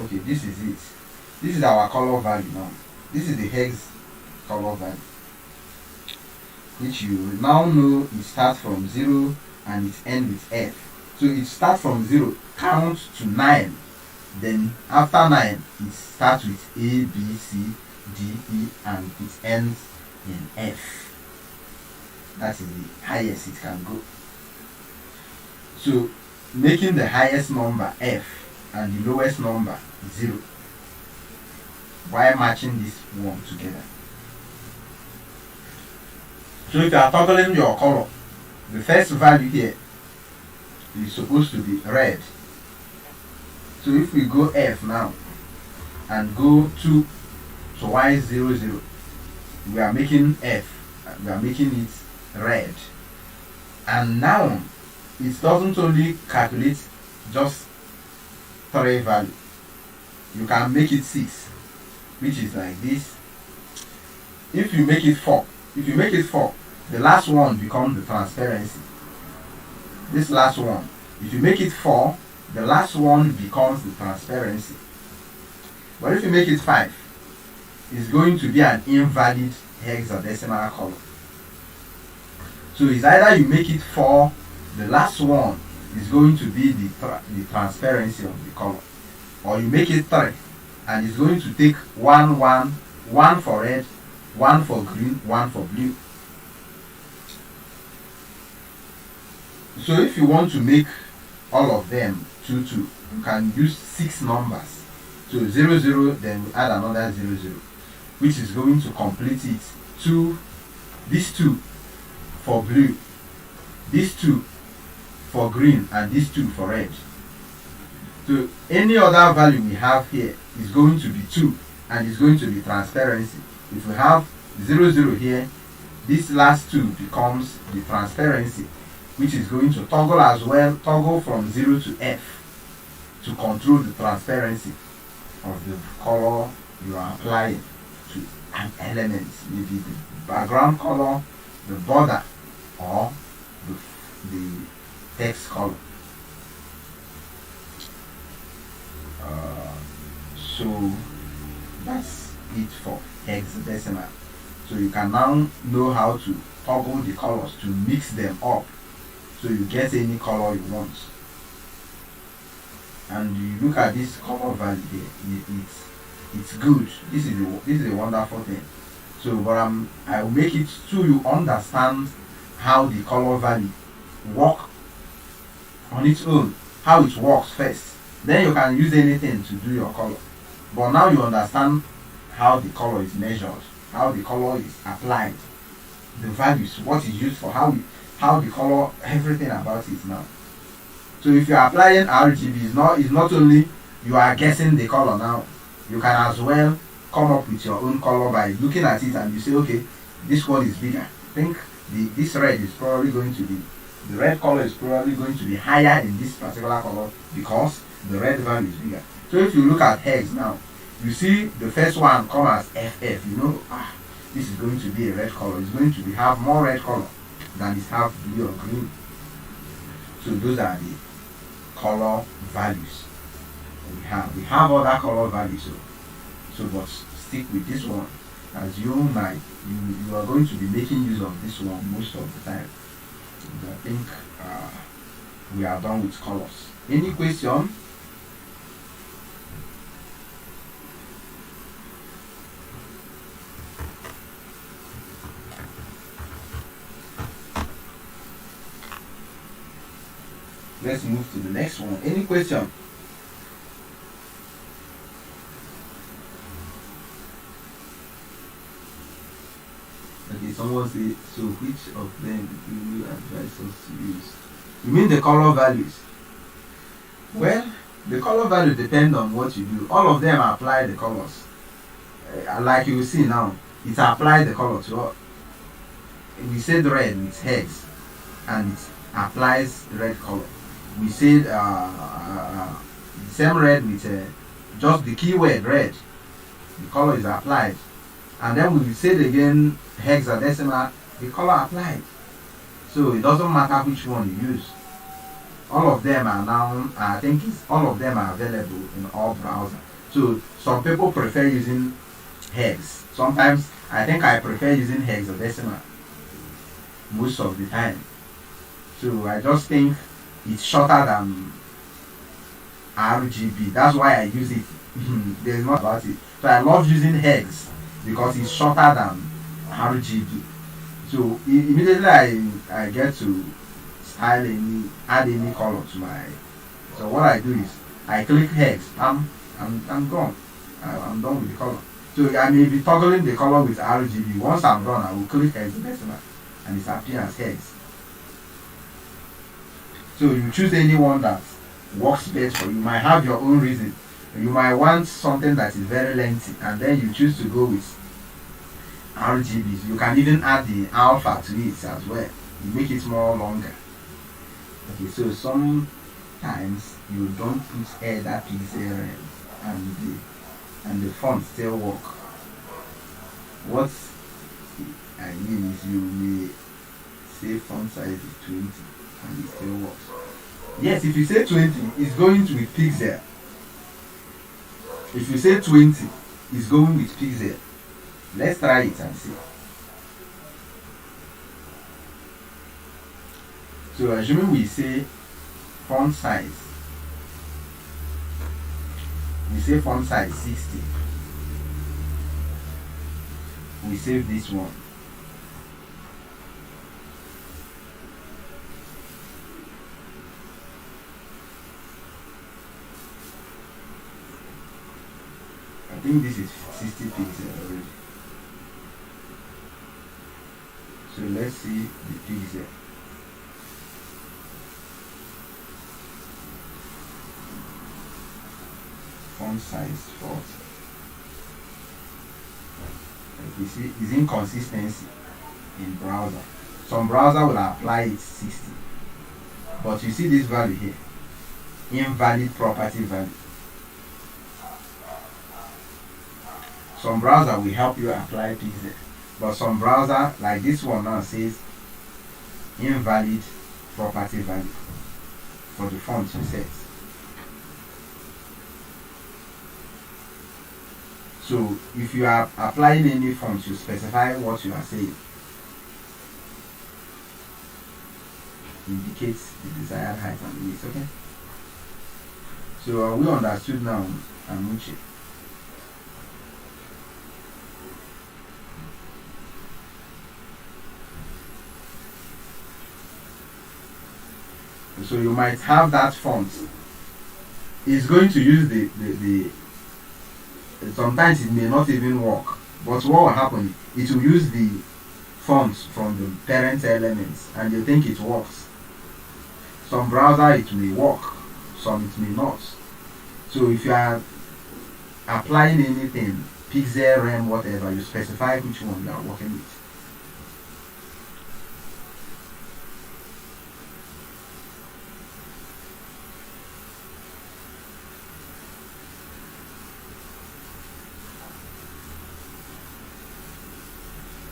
Okay, this is it. This is our color value now. This is the hex color value, which you now know it starts from 0 and it ends with F. So it starts from 0, count to 9. Then after 9, it starts with A, B, C, D, E, and it ends in F. That is the highest it can go. So making the highest number F and the lowest number 0. while matching this one together. So if you are toggling your color, the first value here is supposed to be red. So if we go F now and go to Y00, we are making F, we are making it red. And now it doesn't only calculate just 3 value, you can make it 6, which is like this. If you make it 4, the last one becomes the transparency. This last one, if you make it 4, the last one becomes the transparency. But if you make it 5, it's going to be an invalid hexadecimal color. So it's either you make it 4, the last one is going to be the transparency of the color, or you make it 3 and it's going to take 1, 1, 1 for red, 1 for green, 1 for blue. So if you want to make all of them 2, 2, you can use 6 numbers. So 0, 0, then we add another 0, 0, which is going to complete it. 2, these 2 for blue, these 2 for green, and these 2 for red. So any other value we have here is going to be 2, and it's going to be transparency. If we have 0, 0 here, this last 2 becomes the transparency, which is going to toggle as well, toggle from 0 to F to control the transparency of the color you are applying to an element, maybe the background color, the border, or the text color. So that's it for hexadecimal. So you can now know how to toggle the colors to mix them up so you get any color you want. And you look at this color value here, it's good. This is a wonderful thing. So but I will make it so you understand how the color value work on its own, how it works first. Then you can use anything to do your color. But now you understand how the color is measured, how the color is applied, the values, what is used for, how the color, everything about it now. So if you are applying RGB, it's not only you are guessing the color now, you can as well come up with your own color by looking at it and you say, okay, this one is bigger. I think this red is probably going to be, the red color is probably going to be higher in this particular color because the red value is bigger. So if you look at hex now, you see the first one come as FF. You know, this is going to be a red color. It's going to have more red color than it have blue or green. So those are the color values we have. We have other color values. So but stick with this one, as you are going to be making use of this one most of the time. And I think we are done with colors. Any question? Let's move to the next one. Any question? Okay, someone say, so which of them do you advise us to use? You mean the color values? Well, the color value depends on what you do. All of them apply the colors. Like you will see now, it applies the color to all. We said red with hex, and it applies red color. We said same red with just the keyword red, the color is applied. And then we said again hexadecimal, the color applied. So it doesn't matter which one you use. All of them are now, I think all of them are available in all browsers. So some people prefer using hex. Sometimes I think I prefer using hexadecimal most of the time. So I just think it's shorter than RGB. That's why I use it. There's not about it. So I love using hex because it's shorter than RGB. So immediately I get to style add any color to my. So what I do is I click hex. I'm gone. I'm done with the color. So I may be toggling the color with RGB. Once I'm done, I will click as decimal and it's appearing as heads. So you choose any one that works best for you. You might have your own reason. You might want something that is very lengthy and then you choose to go with RGBs. You can even add the alpha to it as well. You make it more longer. Okay, so sometimes you don't put either pixel and the font still work. What I mean is you may say font size is 20 and it still works. Yes, if you say 20, it's going to with pixel. If you say 20, it's going with pixel. Let's try it and see. So assuming we say font size, we say font size 60. We save this one. I think this is 60 pixels already. So let's see the pixel. Font size 40. You see, it's inconsistency in browser. Some browser will apply it 60. But you see this value here. Invalid property value. Some browser will help you apply pixel. But some browser, like this one now, says invalid property value for the font you set. So if you are applying any font, you specify what you are saying. Indicates the desired height and width. Okay. So we understood now, Amuchi. So you might have that font. It's going to use the sometimes it may not even work. But what will happen? It will use the font from the parent elements and you think it works. Some browser it may work, some it may not. So if you are applying anything, pixel, rem, whatever, you specify which one you are working with.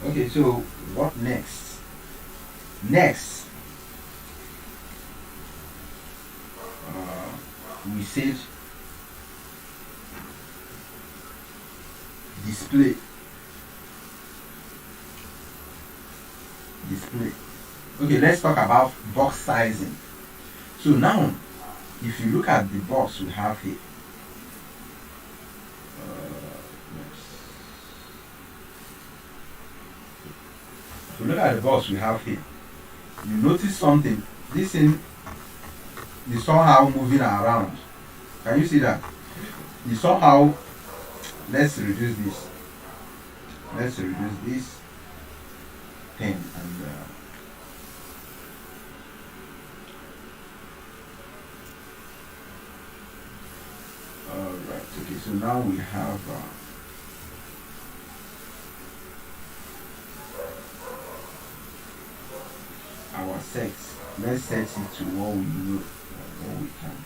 Okay, so what next? Next, we said display. Okay, let's talk about box sizing. So now, if you look at the box we have here, if you look at the box we have here, you notice something. This thing is somehow moving around. Can you see that? It's somehow. Let's reduce this. Let's reduce this thing and alright. Okay, so now we have our sex. Let's set it to what we know, what we can.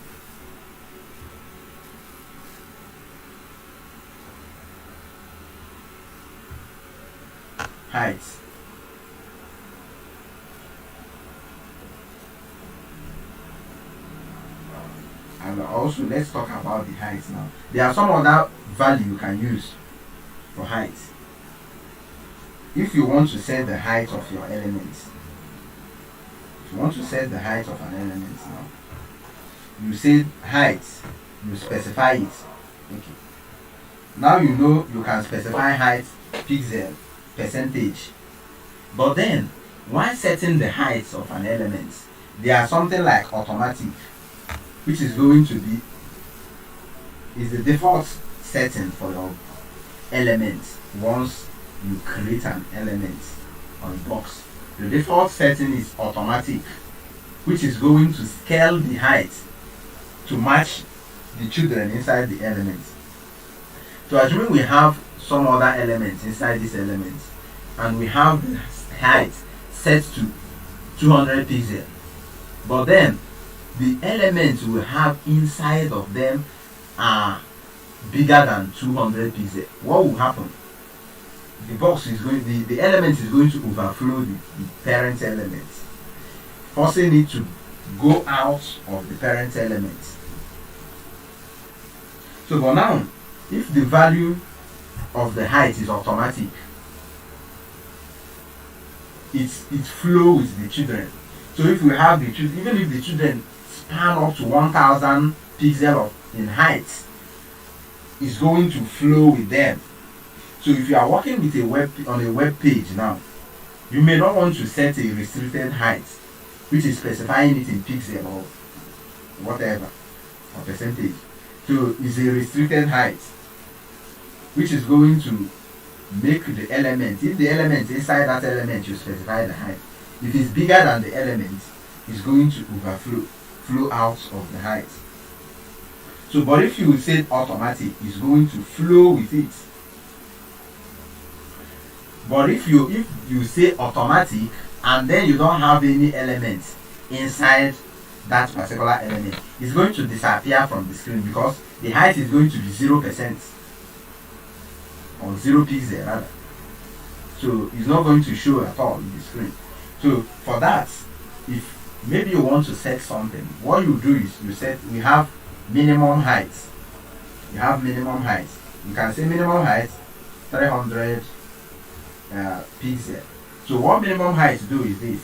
Height. And also let's talk about the height now. There are some other value you can use for height. If you want to set the height of your elements, if you want to set the height of an element now, you say height, you specify it. Okay. Now you know you can specify height, pixel, percentage. But then, while setting the height of an element, there are something like automatic, which is going to be is the default setting for element once you create an element on box. The default setting is automatic, which is going to scale the height to match the children inside the element. So assuming we have some other elements inside this element, and we have the height set to 200 pixels, but then the elements we have inside of them are bigger than 200 pixels. What will happen? The box is going, the element is going to overflow the parent element, forcing it to go out of the parent element. So for now, if the value of the height is automatic, it flows with the children. So if we have the children, even if the children span up to 1000 pixels in height, it's going to flow with them. So if you are working with on a web page now, you may not want to set a restricted height, which is specifying it in pixel or whatever, or percentage. So it's a restricted height, which is going to make the element, if the element inside that element you specify the height, if it's bigger than the element, it's going to flow out of the height. So but if you say automatic, it's going to flow with it. But if you say automatic and then you don't have any elements inside that particular element, it's going to disappear from the screen because the height is going to be 0% or 0 pixel rather. So it's not going to show at all in the screen. So for that, if maybe you want to set something, what you do is you set, we have minimum height. You have minimum height. You can say minimum height 300 pixel. So what minimum height do is this.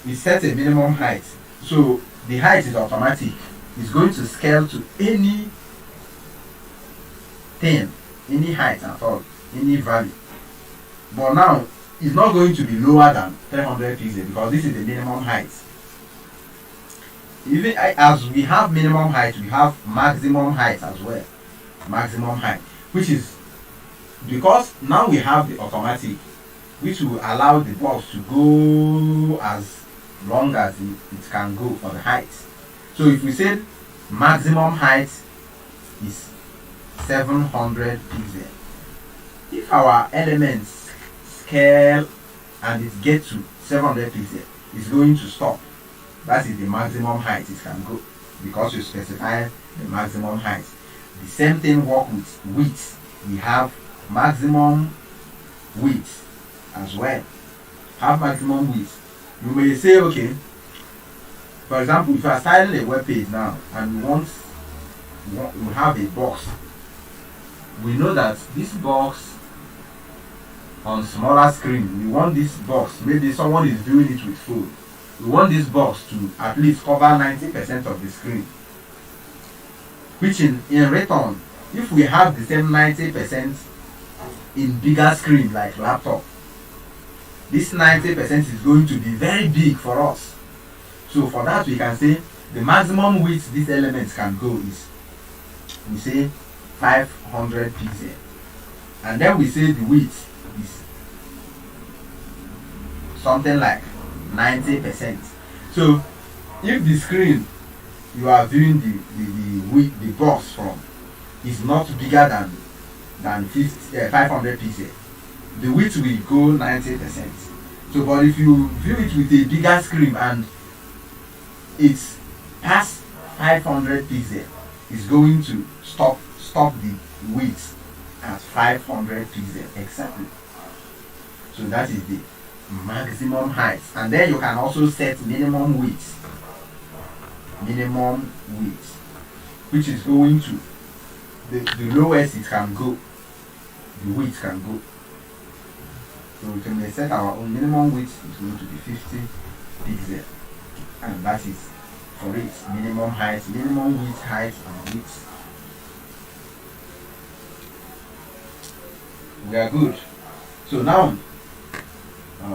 We set a minimum height. So the height is automatic. It's going to scale to any thing, any height at all, any value. But now it's not going to be lower than 300 pixels because this is the minimum height. Even as we have minimum height, we have maximum height as well. Maximum height, which is because now we have the automatic, which will allow the box to go as long as it can go for the height. So if we say maximum height is 700 pixels, if our elements scale and it gets to 700 pixels, it's going to stop. That is the maximum height it can go because you specify the maximum height. The same thing works with width. We have maximum width as well. Have maximum width. You may say, okay, for example, if you are styling a web page now and we have a box, we know that this box on smaller screen, we want this box, maybe someone is doing it with phone, we want this box to at least cover 90% of the screen, which in return, if we have the same 90% in bigger screen like laptop, this 90% is going to be very big for us. So for that we can say the maximum width these elements can go is, we say 500 pixels, and then we say the width is something like 90%. So if the screen you are viewing the box from is not bigger than 500 pixels, the width will go 90%. So but if you view it with a bigger screen and it's past 500 pixels, it's going to stop the width at 500 pixels exactly. So that is the maximum height. And then you can also set minimum width, which is going to the lowest it can go, the width can go. So we can set our own minimum width is going to be 50 pixels, and that is for it. Minimum height, minimum width, height, and width. We are good. So now I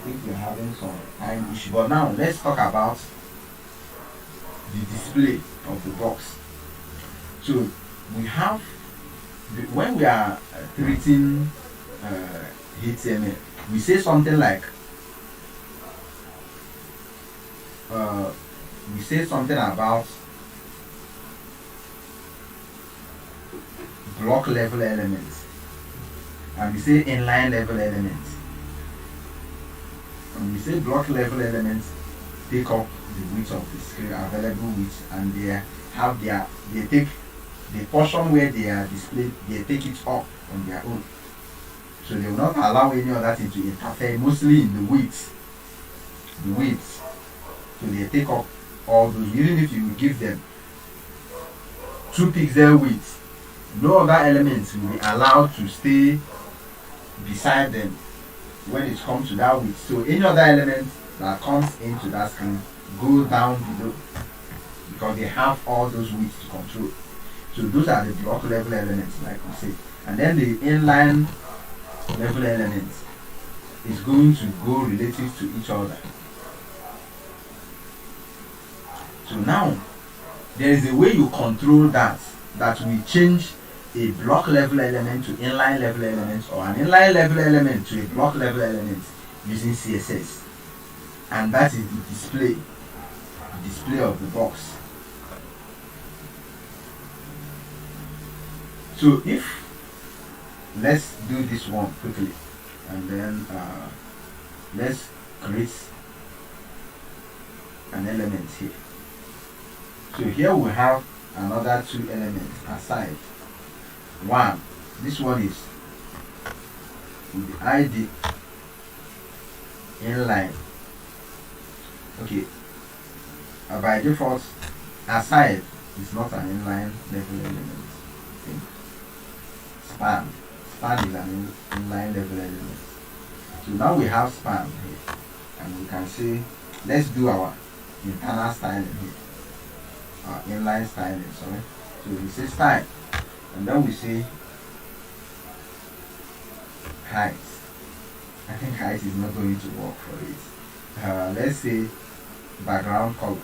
think we're having some time issue, but now let's talk about the display of the box. So we have, when we are treating HTML, we say something like we say something about block level elements, and we say inline level elements. And we say block level elements take up the width of the screen, available width, and they take the portion where they are displayed, they take it up on their own. So they will not allow any other thing to interfere, mostly in the width. So they take up all those. Even if you give them 2 pixel width, no other elements will be allowed to stay beside them when it comes to that width. So any other element that comes into that screen go down below, because they have all those widths to control. So those are the block level elements, like we say. And then the inline level elements is going to go relative to each other. So now there is a way you control that will change a block level element to inline level elements, or an inline level element to a block level element using CSS. And that is the display of the box. So if, let's do this one quickly, and then let's create an element here. So here we have another 2 elements aside. One, this one is with the ID inline. Okay, by default, aside is not an inline level element. Okay. Span is an inline level element. So now we have span here, and we can say, let's do our internal styling here, our inline styling. Sorry. So we say style, and then we say height. I think height is not going to work for it. Let's say background color,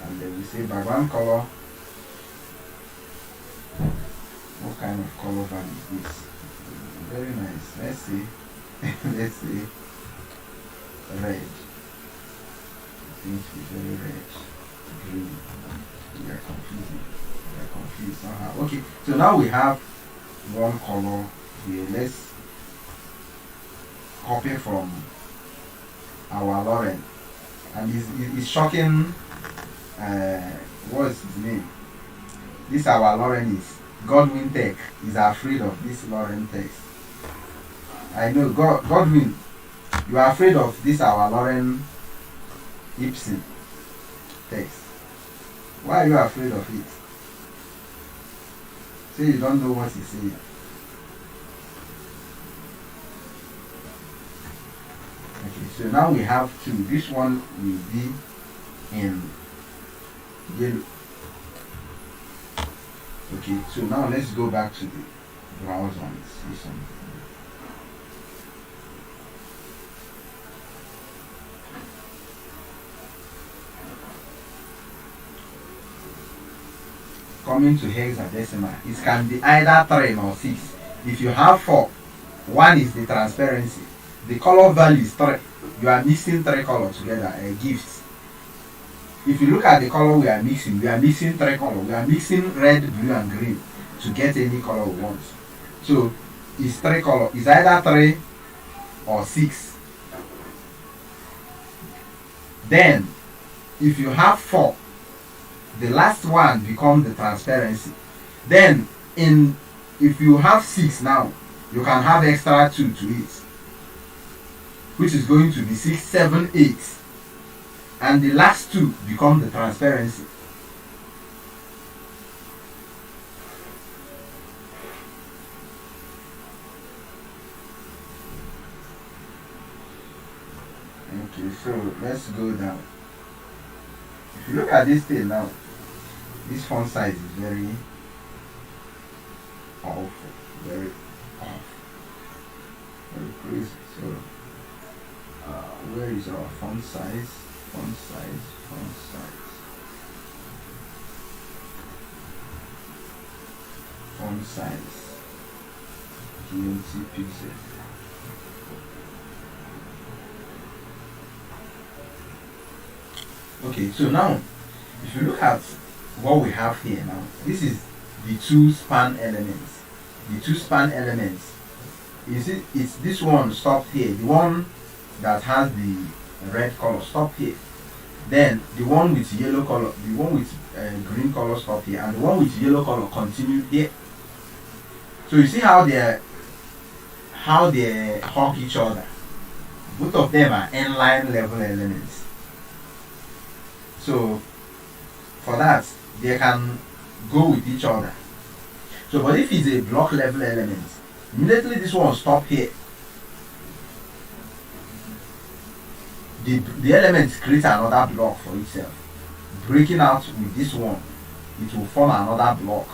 and then we say background color. What kind of color value is this? Very nice. Let's see. Let's see. Red. It seems to be very red. Green. We are confused somehow. Okay, so now we have one color here. Let's copy from our Lauren. And he's shocking. What's his name? This our Lauren is Godwin Tech. Is afraid of this Lauren text. I know, Godwin, you are afraid of this our Lauren Ibsen text. Why are you afraid of it? Say you don't know what he's saying. Okay, so now we have 2. This one will be in yellow. Okay, so now let's go back to the browser and see something. Coming to hexadecimal, it can be either 3 or 6. If you have 4, 1 is the transparency. The color value is 3. You are mixing 3 colors together, a gift. If you look at the color we are mixing 3 colors. We are mixing red, blue, and green to get any color we want. So it's 3 colors. It's either 3 or 6. Then, if you have 4, the last one becomes the transparency. Then, if you have 6 now, you can have extra 2 to it, which is going to be 6, 7, 8. And the last 2 become the transparency. Okay, so let's go down. If you look at this thing now, this font size is very awful, very crazy. So where is our font size? font size 20 pixels. Okay, so now if you look at what we have here now, this is the two span elements. The two span elements, you see, it's this one stopped here. The one that has the red color stopped here. Then the one with yellow color, the one with green color stopped here, and the one with yellow color continued here. So you see how they hug each other. Both of them are inline level elements. So for that, they can go with each other. So, but if it's a block level element, immediately this one stop here. The element creates another block for itself. Breaking out with this one, it will form another block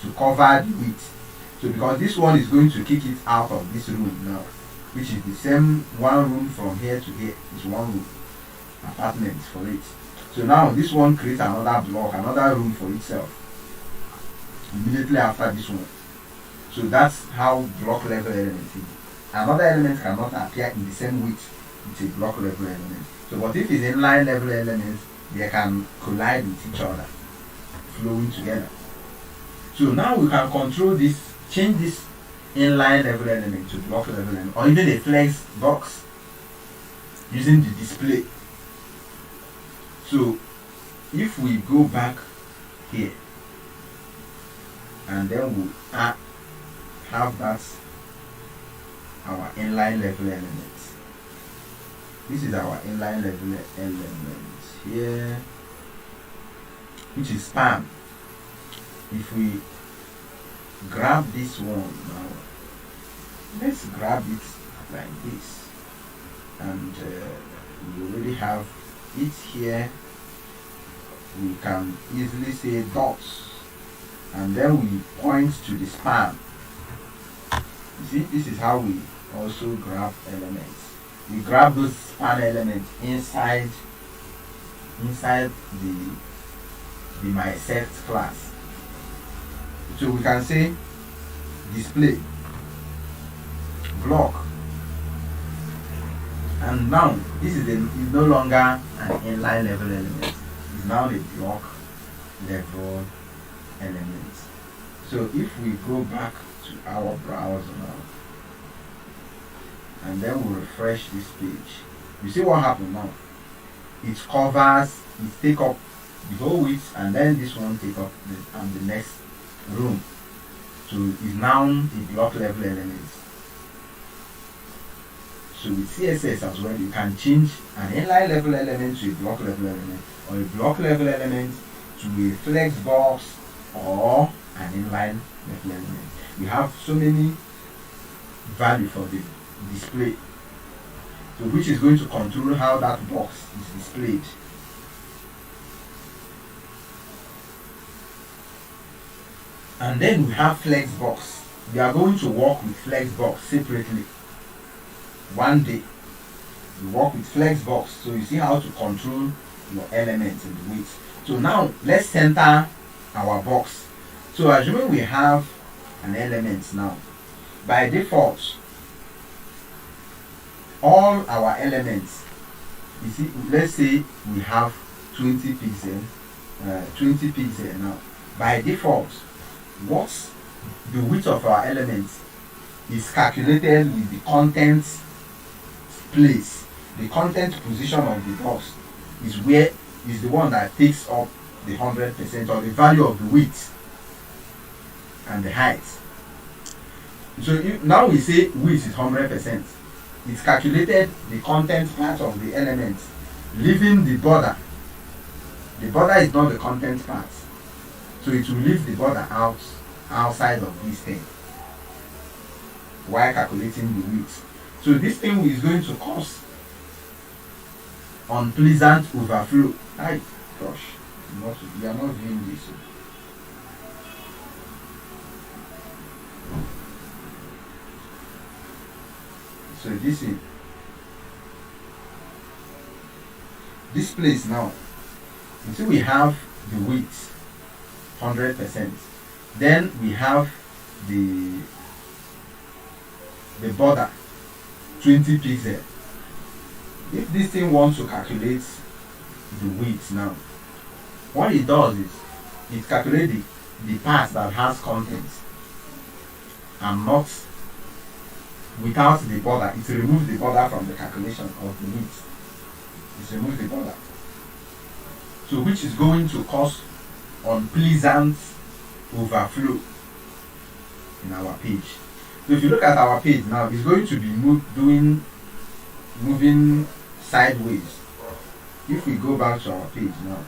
to cover the width. So because this one is going to kick it out of this room now, which is the same one room from here to here, is one room, apartment for it. So now this one creates another block, another room for itself immediately after this one. So that's how block level element is. Another element cannot appear in the same width with a block level element. So but if it's inline level elements, they can collide with each other, flowing together. So now we can control this, change this inline level element to block level element, or even a flex box using the display. So if we go back here and then we have that our inline level element. This is our inline level element here, which is span. If we grab this one now, let's grab it like this, and we already have it here. We can easily say dots, and then we point to the span. You see, this is how we also grab elements. We grab those span elements inside the mySet class. So we can say display block, and now this is no longer an inline level element. It's now a block level element. So if we go back to our browser now, and then we refresh this page, you see what happened now? It covers, it take up the whole width, and then this one take up the next room. So it's now a block level element. So with CSS as well, you can change an inline level element to a block level element, or a block level element to a flex box, or an inline level element. We have so many value for the display, so which is going to control how that box is displayed. And then we have flex box. We are going to work with flex box separately. One day we work with flex box, so you see how to control your elements in the width. So now let's center our box. So assuming we have an element now, by default all our elements, you see, let's say we have 20 pixels now. By default, what's the width of our elements is calculated with the content place. The content position of the box is the one that takes up the 100%, or the value of the width and the height. So now we say width is 100%. It's calculated the content part of the element, leaving the border. The border is not the content part, so it will leave the border outside of this thing while calculating the width. So this thing is going to cause unpleasant overflow. Hi, gosh, you are not viewing this. So this place now, you see we have the width 100%. Then we have the border 20 pixel. If this thing wants to calculate the width now, what it does is it calculates the part that has contents and not without the border. It removes the border from the calculation of the width. It removes the border. So which is going to cause unpleasant overflow in our page. So if you look at our page now, it's going to be moving sideways. If we go back to our page now,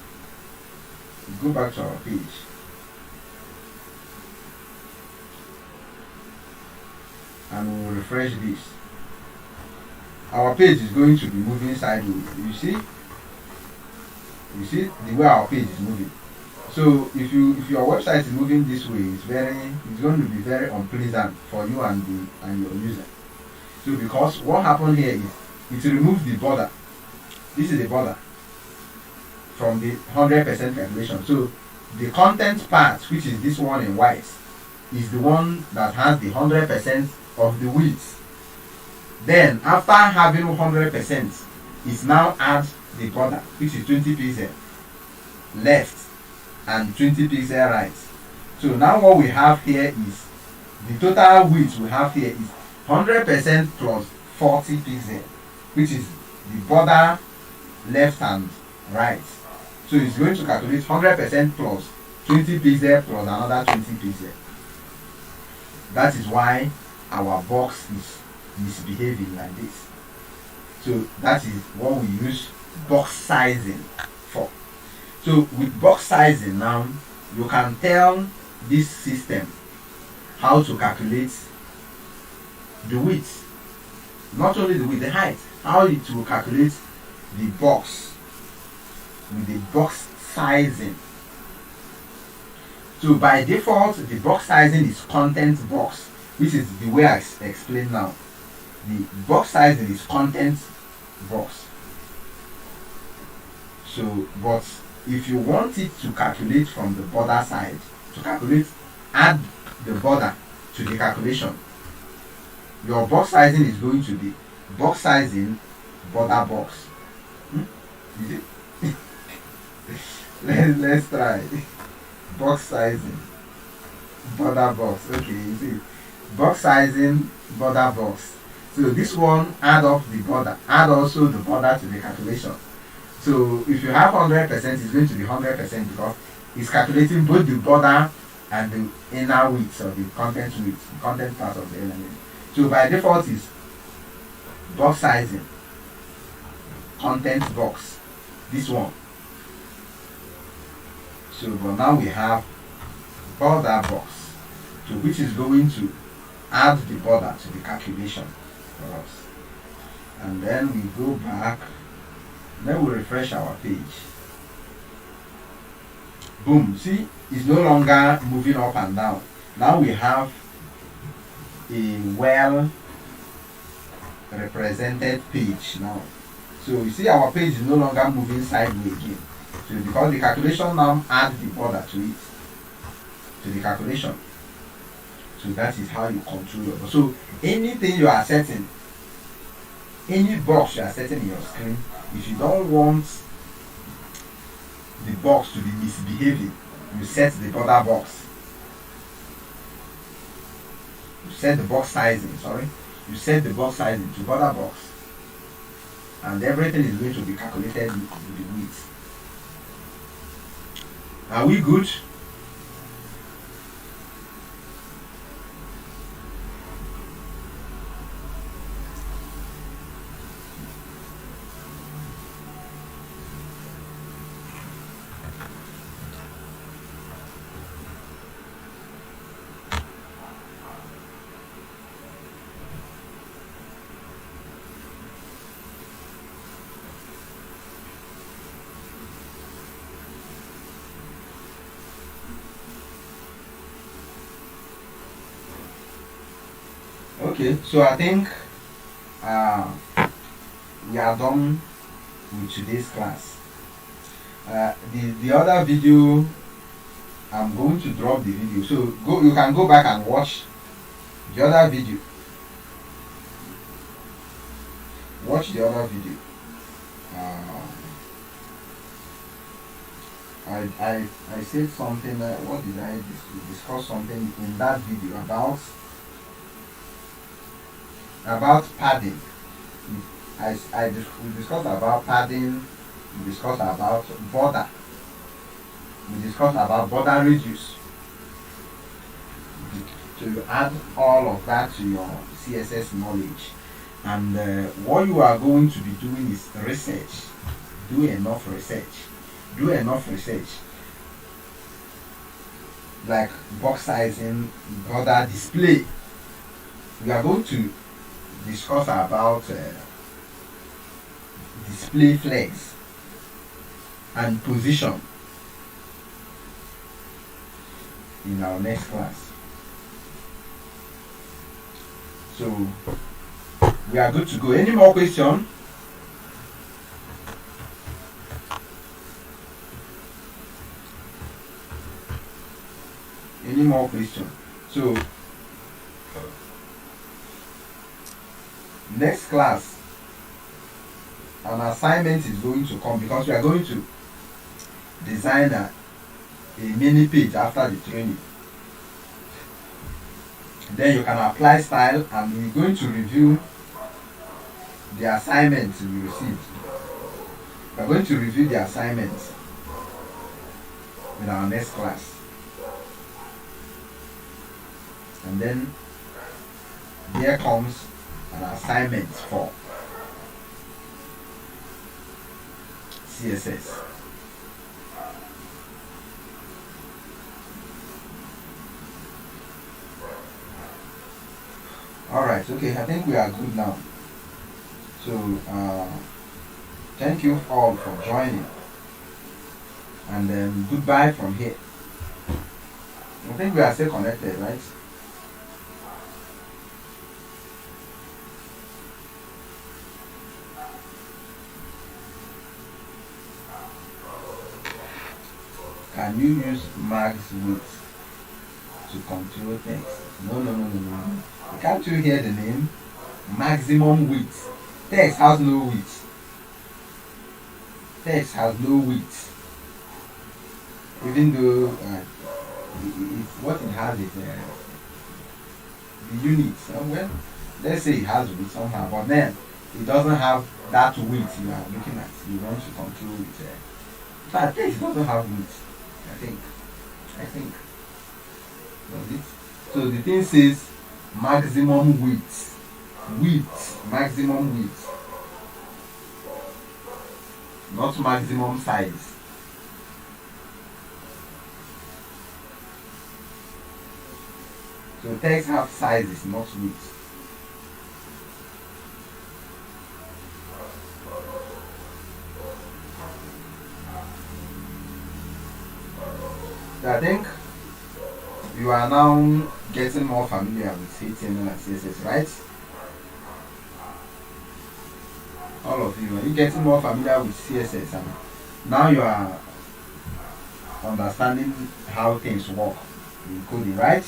and we'll refresh this, our page is going to be moving sideways. You see the way our page is moving. So if your website is moving this way, it's going to be very unpleasant for you and your user. So because what happened here is it removes the border. This is the border from the 100% calculation. So the content part, which is this one in white, is the one that has the 100% of the width. Then after having 100%, it now adds the border, which is 20 pixel left and 20 pixel right. So now what we have here is the total width we have here is 100% plus 40 pixel, which is the border left and right. So it's going to calculate 100% plus 20 pixel plus another 20 pixel. That is why our box is misbehaving like this. So that is what we use box sizing for. So with box sizing now, you can tell this system how to calculate the width, not only the width, the height, how it will calculate the box with the box sizing. So by default, the box sizing is content box, which is the way I explained now. The box sizing is content box. So, but if you want it to calculate from the border side, add the border to the calculation, your box sizing is going to be box sizing border box. Is it? Let's try box sizing border box. Okay, you see, box sizing border box. So this one, add up the border, add also the border to the calculation. So if you have 100%, it's going to be 100% because it's calculating both the border and the inner width or the content width, the content part of the element. So by default is box sizing content box, this one. So but now we have border box, so which is going to add the border to the calculation for us. And then we go back, then we refresh our page. Boom, see, it's no longer moving up and down. Now we have a well represented page now. So you see our page is no longer moving sideways again. So because the calculation now adds the border to it, to the calculation. So that is how you control it. So anything you are setting, any box you are setting in your screen, if you don't want the box to be misbehaving, you set the border box. You set the box sizing, you set the box sizing to border box, and everything is going to be calculated with the width. Are we good? Okay, so I think we are done with today's class. The other video I'm going to drop the video. So you can go back and watch the other video. Watch the other video. I said something. What did I discuss something in that video about padding. We discussed about padding. We discussed about border. We discussed about border radius. To add all of that to your CSS knowledge. And what you are going to be doing is research. Do enough research. Like box sizing, border display. We are going to discuss about display flex and position in our next class. So we are good to go. Any more question? Any more question? So next class, an assignment is going to come because we are going to design a mini page after the training. Then you can apply style, and we're going to review the assignments we received. We're going to review the assignments in our next class. And then here comes an assignment for CSS. Alright, okay, I think we are good now. So thank you all for joining, and then goodbye from here. I think we are still connected, right? Can you use max width to control text? No. Can't you hear the name? Maximum width. Text has no width. Text has no width. Even though what it has is the units. Well, let's say it has width somehow, but then it doesn't have that width you are looking at. You want to control it. But text doesn't have width. I think. Does it? So the thing says maximum width. Maximum width. Not maximum size. So text have sizes, not width. So I think you are now getting more familiar with HTML and CSS, right? All of you, are you getting more familiar with CSS? And now you are understanding how things work in coding, right?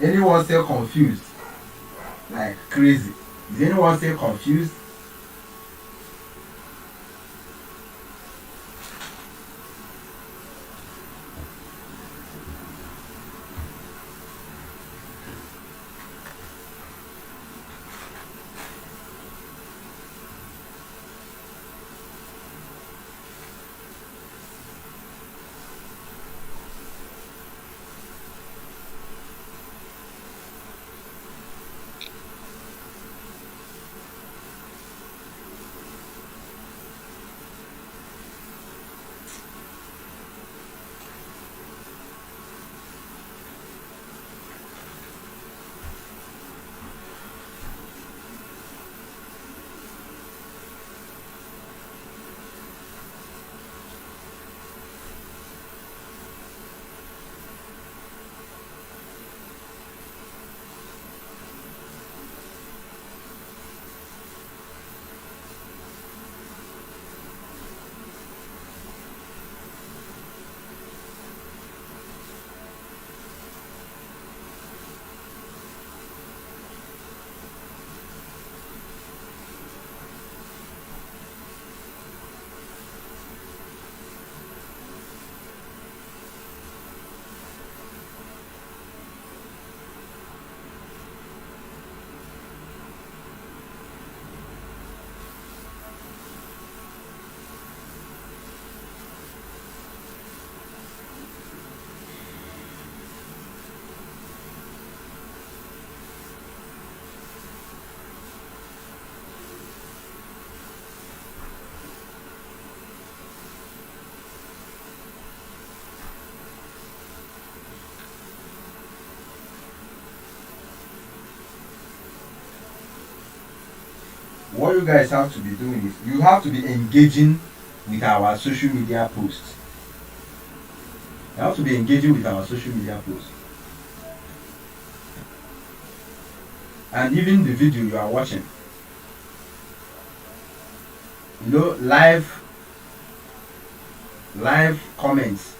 Anyone still confused? Like crazy? Is anyone still confused? what you guys have to be doing is you have to be engaging with our social media posts. You have to be engaging with our social media posts. And even the video you are watching. You know, live comments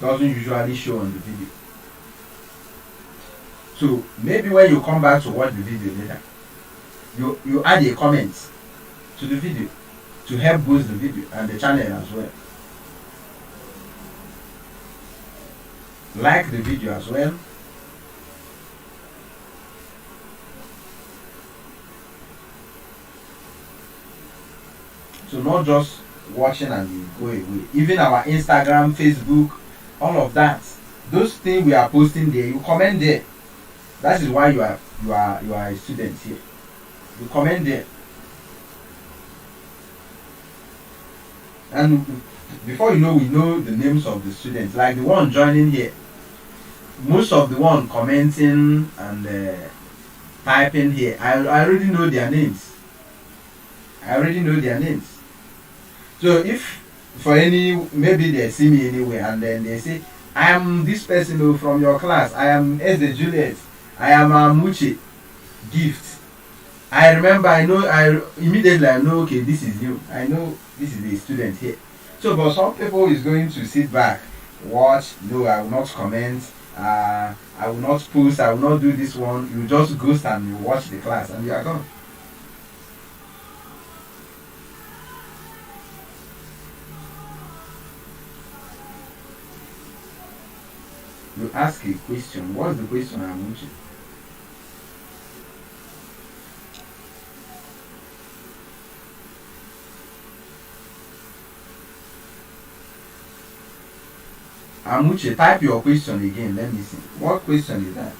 doesn't usually show on the video. So maybe when you come back to watch the video later, you add a comment to the video to help boost the video and the channel as well. Like the video as well. So not just watching and you go away. Even our Instagram, Facebook, all of that, those things we are posting there, you comment there. That is why you are a student here. You comment there. And before you know, we know the names of the students. Like the one joining here, most of the one commenting and typing here, I already know their names. So if for any, maybe they see me anywhere and then they say, I am this person from your class, I am S. Juliet, I am Amuche Gift. I remember, I immediately know, okay, this is you. I know this is the student here. So, but some people is going to sit back, watch, no, I will not comment, I will not post, I will not do this one. You just ghost and you watch the class and you are gone. You ask a question. What's the question, Amuchi? Amuchi, type your question again. Let me see. What question is that?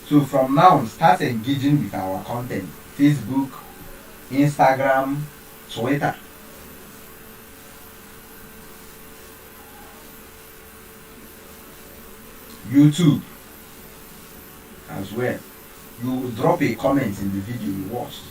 So from now, start engaging with our content. Facebook, Instagram, Twitter. YouTube as well. You drop a comment in the video you watched.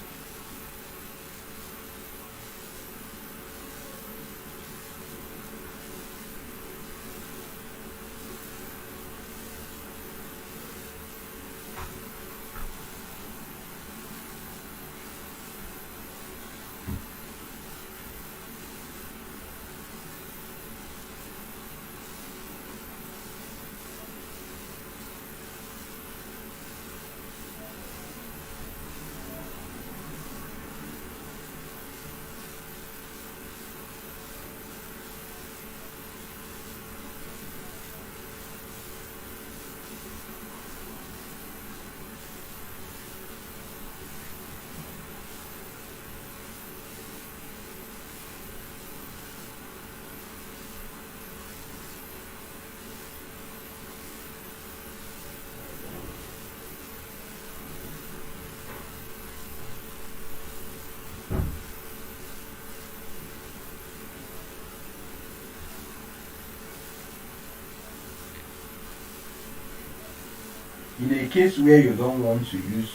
In a case where you don't want to use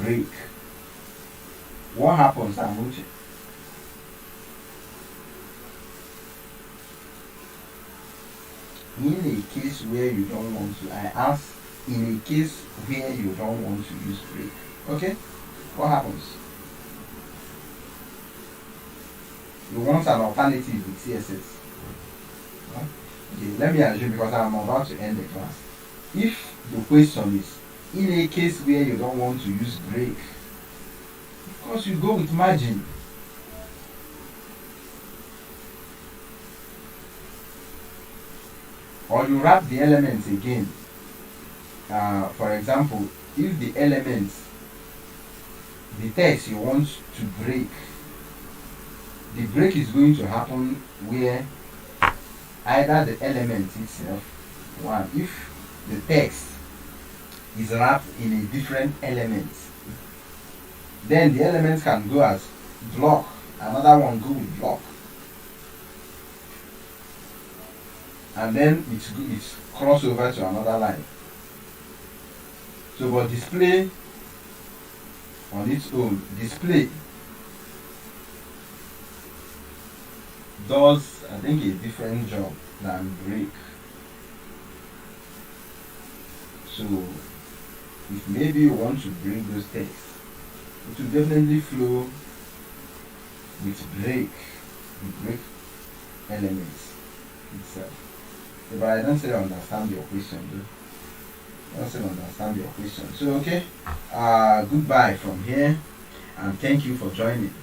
break, what happens, Amuchi? In a case where you don't want to, I ask, in a case where you don't want to use break, okay? What happens? You want an alternative with CSS. Huh? Okay, let me assume, because I'm about to end the class. If the question is, in a case where you don't want to use break, of course you go with margin. Or you wrap the elements again. For example, if the elements, the text you want to break, the break is going to happen where either the element itself, one, if the text is wrapped in a different element. Then the elements can go as block, another one go with block, and then it's cross over to another line. So but display on its own, display does, I think, a different job than break. So if maybe you want to bring those texts, it will definitely flow with break, the break elements itself. So, but I don't still understand your question though. I don't still understand your question. So okay, goodbye from here, and thank you for joining.